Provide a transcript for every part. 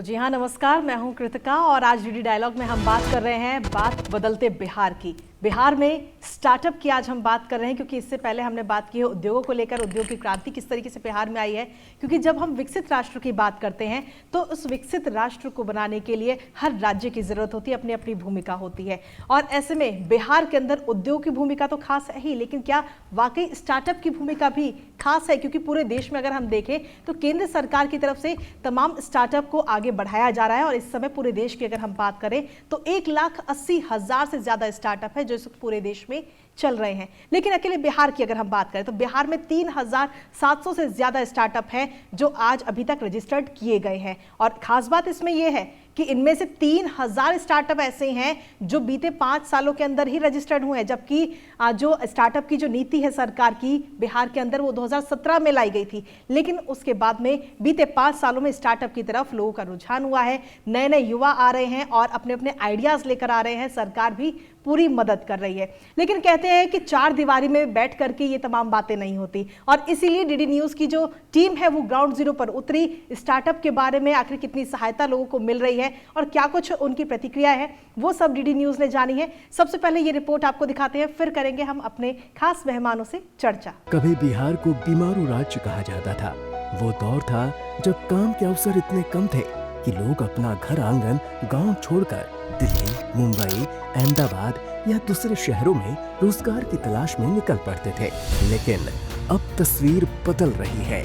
जी हाँ, नमस्कार। मैं हूं कृतिका और आज डीडी डायलॉग में हम बात कर रहे हैं बात बदलते बिहार की। बिहार में स्टार्टअप की आज हम बात कर रहे हैं क्योंकि इससे पहले हमने बात की है उद्योगों को लेकर, उद्योग की क्रांति किस तरीके से बिहार में आई है। क्योंकि जब हम विकसित राष्ट्र की बात करते हैं तो उस विकसित राष्ट्र को बनाने के लिए हर राज्य की जरूरत होती है, अपनी अपनी भूमिका होती है। और ऐसे में बिहार के अंदर उद्योग की भूमिका तो खास है ही, लेकिन क्या वाकई स्टार्टअप की भूमिका भी खास है? क्योंकि पूरे देश में अगर हम देखें तो केंद्र सरकार की तरफ से तमाम स्टार्टअप को आगे बढ़ाया जा रहा है। और इस समय पूरे देश की अगर हम बात करें तो 1,80,000 से ज्यादा स्टार्टअप है जो इस पूरे देश में चल रहे हैं। लेकिन अकेले बिहार की अगर हम बात करें तो बिहार में 3,700 से ज्यादा स्टार्टअप हैं जो आज अभी तक रजिस्टर्ड किए गए हैं। और खास बात इसमें यह है कि इनमें से 3,000 स्टार्टअप ऐसे हैं जो बीते 5 सालों के अंदर ही रजिस्टर्ड हुए हैं, जबकि जो स्टार्टअप की जो नीति है सरकार की बिहार के अंदर वो 2017 में लाई गई थी। लेकिन उसके बाद में बीते 5 सालों में स्टार्टअप की तरफ लोगों का रुझान हुआ है, नए नए युवा आ रहे हैं और अपने अपने आइडियाज लेकर आ रहे हैं। सरकार भी पूरी मदद कर रही है। लेकिन कहते हैं कि चार दीवारी में बैठ करके ये तमाम बातें नहीं होती और इसीलिए डीडी न्यूज़ की जो टीम है वो ग्राउंड जीरो पर उतरी। स्टार्टअप के बारे में आखिर कितनी सहायता लोगों को मिल रही है और क्या कुछ उनकी प्रतिक्रिया है वो सब डीडी न्यूज़ ने जानी है। सबसे पहले ये रिपोर्ट आपको दिखाते हैं, फिर करेंगे हम अपने खास मेहमानों से चर्चा। कभी बिहार को बीमारू राज्य कहा जाता था। वो दौर था जब काम के अवसर इतने कम थे कि लोग अपना घर आंगन गांव छोड़कर दिल्ली, मुंबई, अहमदाबाद या दूसरे शहरों में रोजगार की तलाश में निकल पड़ते थे। लेकिन अब तस्वीर बदल रही है।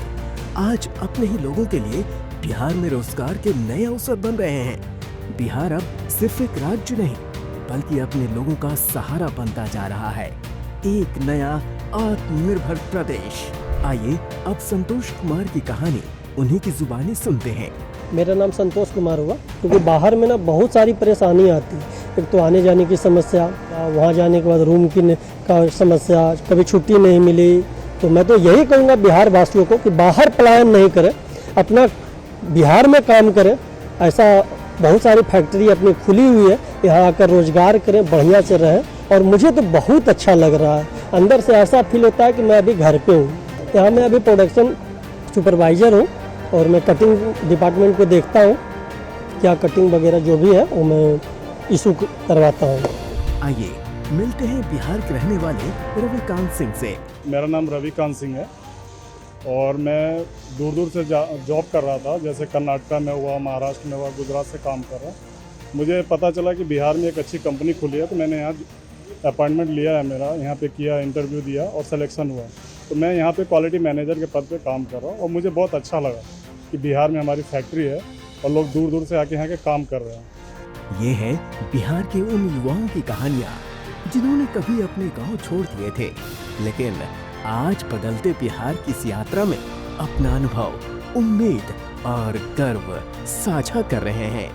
आज अपने ही लोगों के लिए बिहार में रोजगार के नए अवसर बन रहे हैं। बिहार अब सिर्फ एक राज्य नहीं बल्कि अपने लोगों का सहारा बनता जा रहा है, एक नया आत्मनिर्भर प्रदेश। आइए अब संतोष कुमार की कहानी उन्हीं की जुबानी सुनते हैं। मेरा नाम संतोष कुमार हुआ। क्योंकि बाहर में ना बहुत सारी परेशानी आती है। एक तो आने जाने की समस्या, वहाँ जाने के बाद रूम की का समस्या, कभी छुट्टी नहीं मिली। तो मैं तो यही कहूँगा बिहार वासियों को कि बाहर पलायन नहीं करें, अपना बिहार में काम करें। ऐसा बहुत सारी फैक्ट्री अपनी खुली हुई है, यहाँ आकर रोजगार करें, बढ़िया से रहें। और मुझे तो बहुत अच्छा लग रहा है, अंदर से ऐसा फील होता है कि मैं अभी घर पे हूँ। यहाँ मैं अभी प्रोडक्शन सुपरवाइज़र हूँ और मैं कटिंग डिपार्टमेंट को देखता हूँ, क्या कटिंग वगैरह जो भी है वो मैं इशू करवाता हूँ। आइए मिलते हैं बिहार के रहने वाले रविकांत सिंह से। मेरा नाम रविकांत सिंह है और मैं दूर दूर से जॉब कर रहा था, जैसे कर्नाटका में हुआ, महाराष्ट्र में हुआ, गुजरात से काम कर रहा। मुझे पता चला कि बिहार में एक अच्छी कंपनी खुली है, तो मैंने यहाँ अपॉइंटमेंट लिया है मेरा, यहाँ पे किया, इंटरव्यू दिया और सिलेक्शन हुआ। तो मैं यहाँ पे क्वालिटी मैनेजर के पद पे काम कर रहा हूँ और मुझे बहुत अच्छा लगा कि बिहार में हमारी फैक्ट्री है और लोग दूर दूर से आके यहाँ के काम कर रहे हैं। ये है बिहार के उन युवाओं की कहानियाँ जिन्होंने कभी अपने गांव छोड़ दिए थे, लेकिन आज बदलते बिहार की इस यात्रा में अपना अनुभव, उम्मीद और गर्व साझा कर रहे हैं।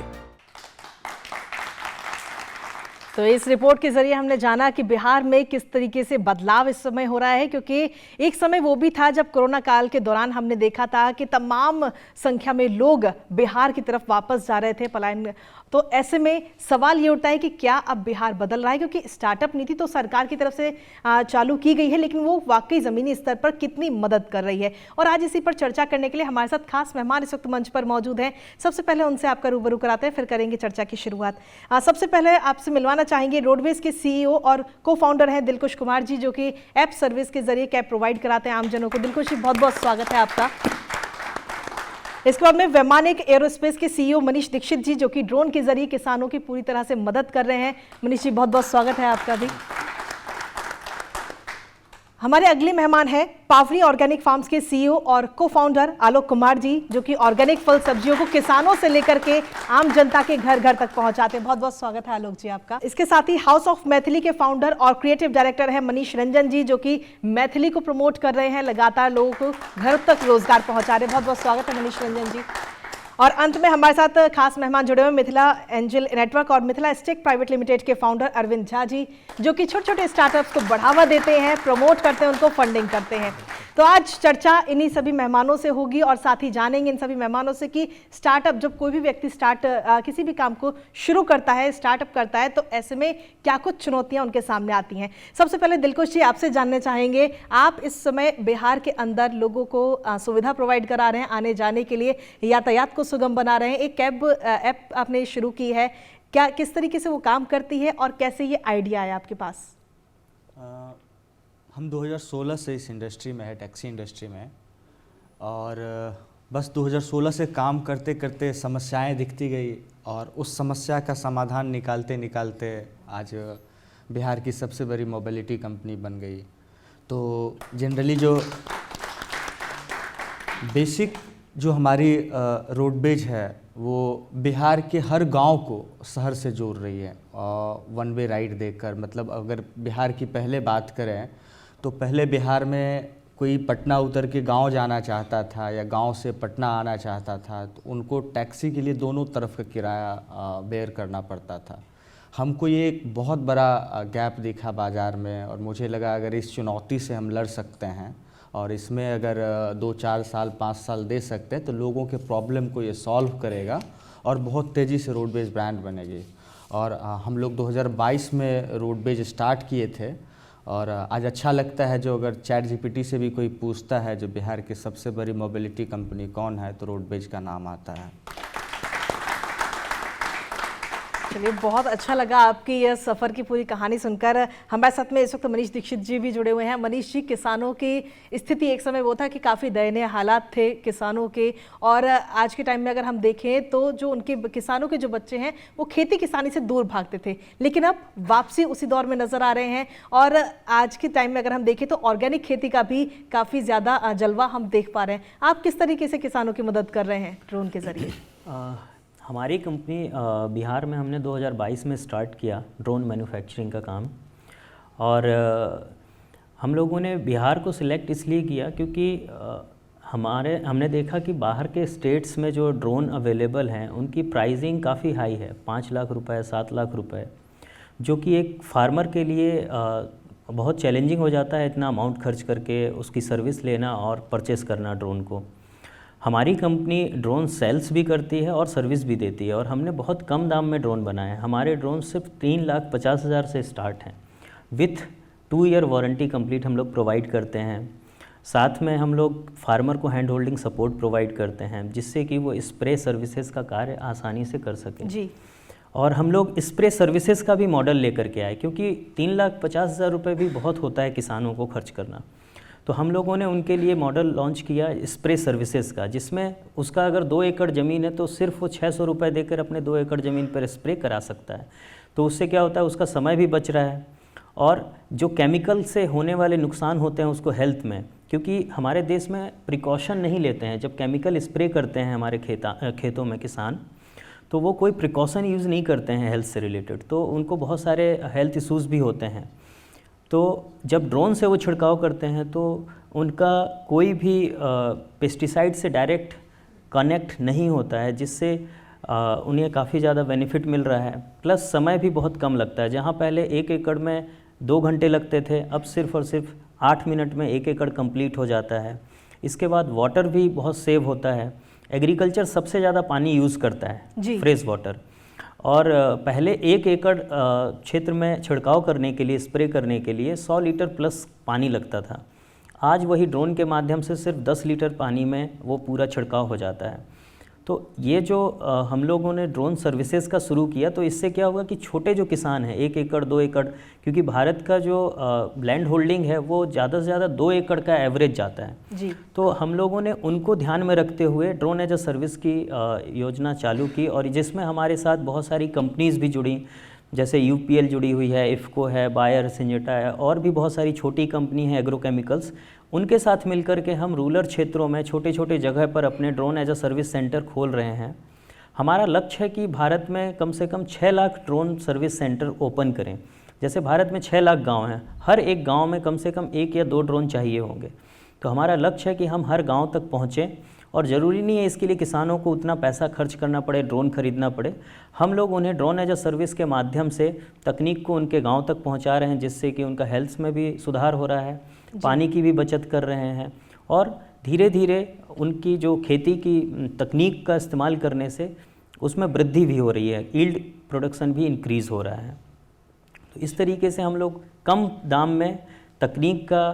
तो इस रिपोर्ट के जरिए हमने जाना कि बिहार में किस तरीके से बदलाव इस समय हो रहा है, क्योंकि एक समय वो भी था जब कोरोना काल के दौरान हमने देखा था कि तमाम संख्या में लोग बिहार की तरफ वापस जा रहे थे पलायन। तो ऐसे में सवाल ये उठता है कि क्या अब बिहार बदल रहा है? क्योंकि स्टार्टअप नीति तो सरकार की तरफ से चालू की गई है, लेकिन वो वाकई ज़मीनी स्तर पर कितनी मदद कर रही है? और आज इसी पर चर्चा करने के लिए हमारे साथ खास मेहमान इस वक्त मंच पर मौजूद हैं। सबसे पहले उनसे आपका रूबरू कराते हैं, फिर करेंगे चर्चा की शुरुआत। सबसे पहले आपसे मिलवाना चाहेंगे रोडवेज के सीईओ और को फाउंडर हैं दिलकुश कुमार जी, जो कि ऐप सर्विस के जरिए कैब प्रोवाइड कराते हैं आमजनों को। दिलकुश जी, बहुत बहुत स्वागत है आपका। इसके बाद में वैमानिक एरोस्पेस के सीईओ मनीष दीक्षित जी, जो कि ड्रोन के जरिए किसानों की पूरी तरह से मदद कर रहे हैं। मनीष जी, बहुत बहुत स्वागत है आपका भी। हमारे अगले मेहमान हैं पावरी ऑर्गेनिक फार्म्स के सीईओ और को फाउंडर आलोक कुमार जी, जो कि ऑर्गेनिक फल सब्जियों को किसानों से लेकर के आम जनता के घर घर तक पहुंचाते हैं। बहुत बहुत स्वागत है आलोक जी आपका। इसके साथ ही हाउस ऑफ मैथिली के फाउंडर और क्रिएटिव डायरेक्टर हैं मनीष रंजन जी, जो कि मैथिली को प्रमोट कर रहे हैं, लगातार लोगों को घर तक रोजगार पहुंचा रहे हैं। बहुत बहुत स्वागत है मनीष रंजन जी। और अंत में हमारे साथ खास मेहमान जुड़े हुए मिथिला एंजल नेटवर्क और मिथिला स्टेक प्राइवेट लिमिटेड के फाउंडर अरविंद झा जी, जो कि छोटे छोटे स्टार्टअप्स को बढ़ावा देते हैं, प्रमोट करते हैं, उनको फंडिंग करते हैं। तो आज चर्चा इन्हीं सभी मेहमानों से होगी और साथ ही जानेंगे इन सभी मेहमानों से कि स्टार्टअप, जब कोई भी व्यक्ति किसी भी काम को शुरू करता है, स्टार्टअप करता है, तो ऐसे में क्या कुछ चुनौतियां उनके सामने आती हैं। सबसे पहले दिलकुश जी, आपसे जानना चाहेंगे, आप इस समय बिहार के अंदर लोगों को सुविधा प्रोवाइड करा रहे हैं आने जाने के लिए, यातायात को को सुगम बना रहे हैं। एक कैब ऐप आपने शुरू की है, क्या किस तरीके से वो काम करती है और कैसे ये आइडिया आया आपके पास? हम 2016 से इस इंडस्ट्री में है, टैक्सी इंडस्ट्री में, और बस 2016 से काम करते करते समस्याएं दिखती गई और उस समस्या का समाधान निकालते निकालते आज बिहार की सबसे बड़ी मोबिलिटी कंपनी बन गई। तो जनरली जो बेसिक जो हमारी रोडवेज है वो बिहार के हर गांव को शहर से जोड़ रही है, वन वे राइड देकर। मतलब अगर बिहार की पहले बात करें तो पहले बिहार में कोई पटना उतर के गांव जाना चाहता था या गांव से पटना आना चाहता था तो उनको टैक्सी के लिए दोनों तरफ का किराया बेयर करना पड़ता था। हमको ये एक बहुत बड़ा गैप दिखा बाज़ार में और मुझे लगा अगर इस चुनौती से हम लड़ सकते हैं और इसमें अगर 2-4 साल 5 साल दे सकते हैं तो लोगों के प्रॉब्लम को ये सॉल्व करेगा और बहुत तेज़ी से रोडवेज ब्रांड बनेगी। और हम लोग 2022 में रोडवेज स्टार्ट किए थे और आज अच्छा लगता है जो अगर चैट जीपीटी से भी कोई पूछता है जो बिहार की सबसे बड़ी मोबिलिटी कंपनी कौन है तो रोडवेज का नाम आता है। चलिए, बहुत अच्छा लगा आपकी यह सफ़र की पूरी कहानी सुनकर। हमारे साथ में इस वक्त मनीष दीक्षित जी भी जुड़े हुए हैं। मनीष जी, किसानों की स्थिति एक समय वो था कि काफ़ी दयनीय हालात थे किसानों के, और आज के टाइम में अगर हम देखें तो जो उनके किसानों के जो बच्चे हैं वो खेती किसानी से दूर भागते थे, लेकिन अब वापसी उसी दौर में नज़र आ रहे हैं। और आज के टाइम में अगर हम देखें तो ऑर्गेनिक खेती का भी काफ़ी ज़्यादा जलवा हम देख पा रहे हैं। आप किस तरीके से किसानों की मदद कर रहे हैं ड्रोन के ज़रिए? हमारी कंपनी बिहार में हमने 2022 में स्टार्ट किया ड्रोन मैन्युफैक्चरिंग का काम। और हम लोगों ने बिहार को सिलेक्ट इसलिए किया क्योंकि हमने देखा कि बाहर के स्टेट्स में जो ड्रोन अवेलेबल हैं उनकी प्राइसिंग काफ़ी हाई है, 5 लाख रुपए 7 लाख रुपए, जो कि एक फार्मर के लिए बहुत चैलेंजिंग हो जाता है इतना अमाउंट खर्च करके उसकी सर्विस लेना और परचेस करना ड्रोन को। हमारी कंपनी ड्रोन सेल्स भी करती है और सर्विस भी देती है और हमने बहुत कम दाम में ड्रोन बनाए हैं। हमारे ड्रोन सिर्फ 3,50,000 से स्टार्ट हैं। विथ 2 ईयर वारंटी कंप्लीट हम लोग प्रोवाइड करते हैं। साथ में हम लोग फार्मर को हैंड होल्डिंग सपोर्ट प्रोवाइड करते हैं जिससे कि वो स्प्रे सर्विसेज का कार्य आसानी से कर सकें जी। और हम लोग स्प्रे सर्विसेज का भी मॉडल लेकर के आए क्योंकि 3,50,000 रुपये भी बहुत होता है किसानों को खर्च करना। तो हम लोगों ने उनके लिए मॉडल लॉन्च किया स्प्रे सर्विसेज का, जिसमें उसका अगर 2 एकड़ ज़मीन है तो सिर्फ वो 600 रुपये देकर अपने 2 एकड़ ज़मीन पर स्प्रे करा सकता है। तो उससे क्या होता है, उसका समय भी बच रहा है और जो केमिकल से होने वाले नुकसान होते हैं उसको हेल्थ में, क्योंकि हमारे देश में प्रिकॉशन नहीं लेते हैं। जब केमिकल स्प्रे करते हैं हमारे खेतों में किसान, तो वो कोई प्रिकॉशन यूज़ नहीं करते हैं हेल्थ से रिलेटेड, तो उनको बहुत सारे हेल्थ इश्यूज़ भी होते हैं। तो जब ड्रोन से वो छिड़काव करते हैं तो उनका कोई भी पेस्टिसाइड से डायरेक्ट कनेक्ट नहीं होता है, जिससे उन्हें काफ़ी ज़्यादा बेनिफिट मिल रहा है। प्लस समय भी बहुत कम लगता है। जहाँ पहले 1 एकड़ में 2 घंटे लगते थे, अब सिर्फ और सिर्फ 8 मिनट में 1 एकड़ कंप्लीट हो जाता है। इसके बाद वाटर भी बहुत सेव होता है। एग्रीकल्चर सबसे ज़्यादा पानी यूज़ करता है, फ्रेश वाटर। और पहले 1 एकड़ क्षेत्र में छिड़काव करने के लिए, स्प्रे करने के लिए 100 लीटर प्लस पानी लगता था। आज वही ड्रोन के माध्यम से सिर्फ 10 लीटर पानी में वो पूरा छिड़काव हो जाता है। तो ये जो हम लोगों ने ड्रोन सर्विसेज का शुरू किया, तो इससे क्या हुआ कि छोटे जो किसान हैं 1 एकड़ 2 एकड़, क्योंकि भारत का जो लैंड होल्डिंग है वो ज़्यादा से ज़्यादा 2 एकड़ का एवरेज जाता है जी। तो हम लोगों ने उनको ध्यान में रखते हुए ड्रोन एज अ सर्विस की योजना चालू की, और जिसमें हमारे साथ बहुत सारी कंपनीज़ भी जुड़ी, जैसे यूपीएल जुड़ी हुई है, इफ़को है, बायर, सिंजेटा है, और भी बहुत सारी छोटी कंपनी है एग्रोकेमिकल्स। उनके साथ मिलकर के हम रूरल क्षेत्रों में छोटे छोटे जगह पर अपने drone as a service centre खोल रहे हैं। हमारा लक्ष्य है कि भारत में कम से कम 6 lakh drone service centre open करें। जैसे भारत में 6 लाख गांव हैं, हर एक गांव में कम से कम 1 या 2 ड्रोन चाहिए होंगे। तो हमारा लक्ष्य है कि हम हर गांव तक पहुँचें, और ज़रूरी नहीं है इसके लिए किसानों को उतना पैसा खर्च करना पड़े, ड्रोन खरीदना पड़े। हम लोग उन्हें ड्रोन एज अ सर्विस के माध्यम से तकनीक को उनके गांव तक पहुंचा रहे हैं, जिससे कि उनका हेल्थ में भी सुधार हो रहा है, पानी की भी बचत कर रहे हैं, और धीरे धीरे उनकी जो खेती की तकनीक का इस्तेमाल करने से उसमें वृद्धि भी हो रही है, यील्ड प्रोडक्शन भी इंक्रीज़ हो रहा है। तो इस तरीके से हम लोग कम दाम में तकनीक का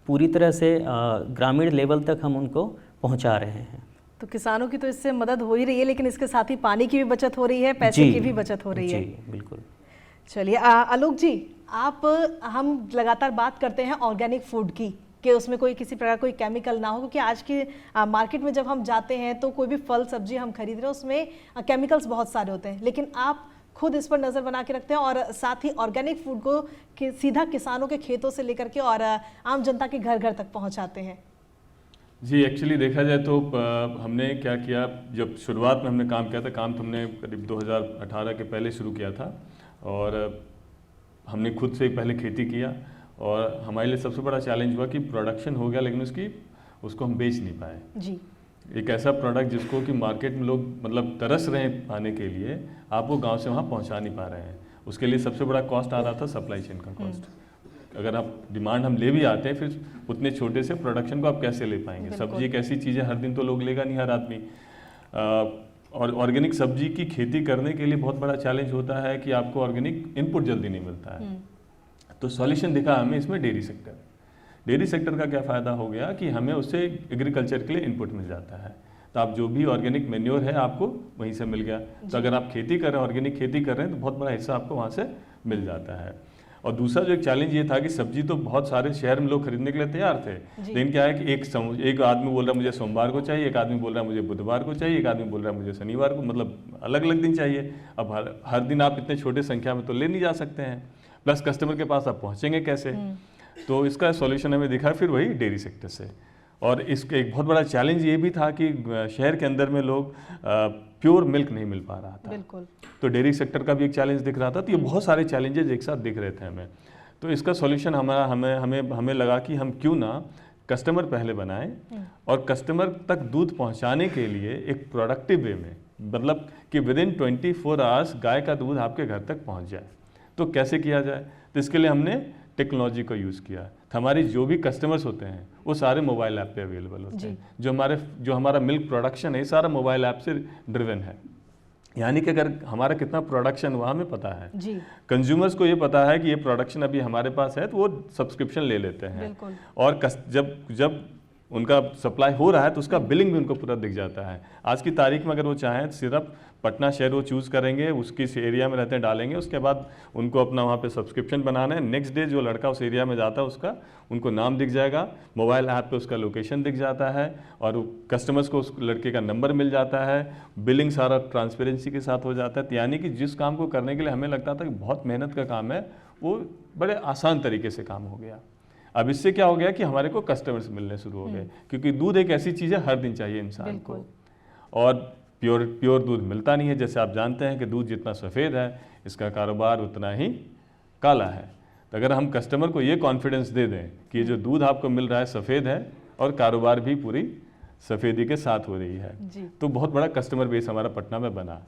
पूरी तरह से ग्रामीण लेवल तक हम उनको पहुंचा रहे हैं। तो किसानों की तो इससे मदद हो ही रही है, लेकिन इसके साथ ही पानी की भी बचत हो रही है, पैसे जी, की भी बचत हो रही है। जी बिल्कुल। चलिए आलोक जी, हम लगातार बात करते हैं ऑर्गेनिक फूड की, कि उसमें कोई किसी प्रकार कोई केमिकल ना हो, क्योंकि आज की मार्केट में जब हम जाते हैं तो कोई भी फल सब्जी हम खरीद रहे हैं उसमें केमिकल्स बहुत सारे होते हैं, लेकिन आप खुद इस पर नज़र बना के रखते हैं और साथ ही ऑर्गेनिक फूड को सीधा किसानों के खेतों से लेकर के और आम जनता के घर घर तक पहुंचाते हैं। जी, एक्चुअली देखा जाए तो हमने क्या किया, जब शुरुआत में हमने काम किया था, काम तो हमने करीब 2018 के पहले शुरू किया था और हमने खुद से पहले खेती किया और हमारे लिए सबसे बड़ा चैलेंज हुआ कि प्रोडक्शन हो गया लेकिन उसको हम बेच नहीं पाए। जी, एक ऐसा प्रोडक्ट जिसको कि मार्केट में लोग मतलब तरस रहे हैं पाने के लिए, आप वो गांव से वहाँ पहुँचा नहीं पा रहे हैं। उसके लिए सबसे बड़ा कॉस्ट आ रहा था सप्लाई चेन का कॉस्ट। अगर आप डिमांड हम ले भी आते हैं, फिर उतने छोटे से प्रोडक्शन को आप कैसे ले पाएंगे। सब्जी एक ऐसी चीज़ है, हर दिन तो लोग लेगा नहीं हर आदमी। और ऑर्गेनिक सब्जी की खेती करने के लिए बहुत बड़ा चैलेंज होता है कि आपको ऑर्गेनिक इनपुट जल्दी नहीं मिलता है। तो सॉल्यूशन दिखा हमें इसमें डेयरी सेक्टर। डेयरी सेक्टर का क्या फ़ायदा हो गया कि हमें उससे एग्रीकल्चर के लिए इनपुट मिल जाता है। तो आप जो भी ऑर्गेनिक मेन्योर है आपको वहीं से मिल गया। तो अगर आप खेती कर रहे हैं, ऑर्गेनिक खेती कर रहे हैं, तो बहुत बड़ा हिस्सा आपको वहाँ से मिल जाता है। और दूसरा जो एक चैलेंज ये था कि सब्जी तो बहुत सारे शहर में लोग खरीदने के लिए तैयार थे, लेकिन क्या है कि एक आदमी बोल रहा है मुझे सोमवार को चाहिए, एक आदमी बोल रहा है मुझे बुधवार को चाहिए, एक आदमी बोल रहा है मुझे शनिवार को, मतलब अलग अलग दिन चाहिए। अब हर दिन आप इतने छोटे संख्या में तो ले नहीं जा सकते हैं, प्लस कस्टमर के पास आप पहुँचेंगे कैसे। तो इसका सॉल्यूशन हमें दिखा फिर वही डेयरी सेक्टर से। और इसका एक बहुत बड़ा चैलेंज ये भी था कि शहर के अंदर में लोग प्योर मिल्क नहीं मिल पा रहा था। बिल्कुल। तो डेयरी सेक्टर का भी एक चैलेंज दिख रहा था। तो ये बहुत सारे चैलेंजेस एक साथ दिख रहे थे हमें। तो इसका सॉल्यूशन हमें लगा कि हम क्यों ना कस्टमर पहले बनाएं और कस्टमर तक दूध पहुंचाने के लिए एक प्रोडक्टिव वे में, मतलब कि विदिन 24 आवर्स गाय का दूध आपके घर तक पहुंच जाए। तो कैसे किया जाए, तो इसके लिए हमने टेक्नोलॉजी का यूज़ किया। तो हमारी जो भी कस्टमर्स होते हैं वो सारे मोबाइल ऐप पे अवेलेबल होते हैं। जो हमारा मिल्क प्रोडक्शन है सारा मोबाइल ऐप से ड्रिवन है। यानी कि अगर हमारा कितना प्रोडक्शन हुआ हमें पता है, कंज्यूमर्स को ये पता है कि ये प्रोडक्शन अभी हमारे पास है, तो वो सब्सक्रिप्शन ले लेते हैं। और जब उनका सप्लाई हो रहा है तो उसका बिलिंग भी उनको पूरा दिख जाता है। आज की तारीख में अगर वो चाहें सिर्फ पटना शहर वो चूज़ करेंगे, उसकी एरिया में रहते हैं डालेंगे, उसके बाद उनको अपना वहाँ पे सब्सक्रिप्शन बनाना है। नेक्स्ट डे जो लड़का उस एरिया में जाता है उसका उनको नाम दिख जाएगा, मोबाइल ऐप पे उसका लोकेशन दिख जाता है और कस्टमर्स को उस लड़के का नंबर मिल जाता है। बिलिंग सारा ट्रांसपेरेंसी के साथ हो जाता है। यानी कि जिस काम को करने के लिए हमें लगता था कि बहुत मेहनत का काम है, वो बड़े आसान तरीके से काम हो गया। अब इससे क्या हो गया कि हमारे को कस्टमर्स मिलने शुरू हो गए, क्योंकि दूध एक ऐसी चीज़ है हर दिन चाहिए इंसान को, और प्योर दूध मिलता नहीं है। जैसे आप जानते हैं कि दूध जितना सफ़ेद है इसका कारोबार उतना ही काला है। तो अगर हम कस्टमर को ये कॉन्फिडेंस दे दें कि ये जो दूध आपको मिल रहा है सफ़ेद है और कारोबार भी पूरी सफ़ेदी के साथ हो रही है, तो बहुत बड़ा कस्टमर बेस हमारा पटना में बना।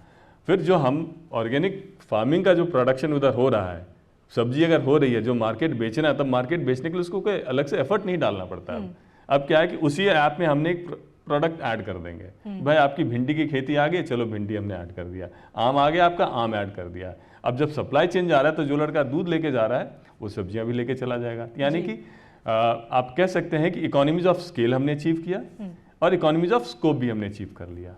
फिर जो हम ऑर्गेनिक फार्मिंग का जो प्रोडक्शन उधर हो रहा है, सब्जी अगर हो रही है, जो मार्केट बेचना है, तब मार्केट बेचने के लिए उसको कोई अलग से एफर्ट नहीं डालना पड़ता है। अब क्या है कि उसी ऐप में हमने एक प्रोडक्ट ऐड कर देंगे। भाई आपकी भिंडी की खेती आ गई, चलो भिंडी हमने ऐड कर दिया। आम आ गया आपका, आम ऐड कर दिया। अब जब सप्लाई चेन जा रहा है तो जो लड़का दूध लेके जा रहा है वो सब्जियां भी लेके चला जाएगा। यानी कि आप कह सकते हैं कि इकोनॉमीज ऑफ स्केल हमने अचीव किया और इकोनॉमीज ऑफ स्कोप भी हमने अचीव कर लिया।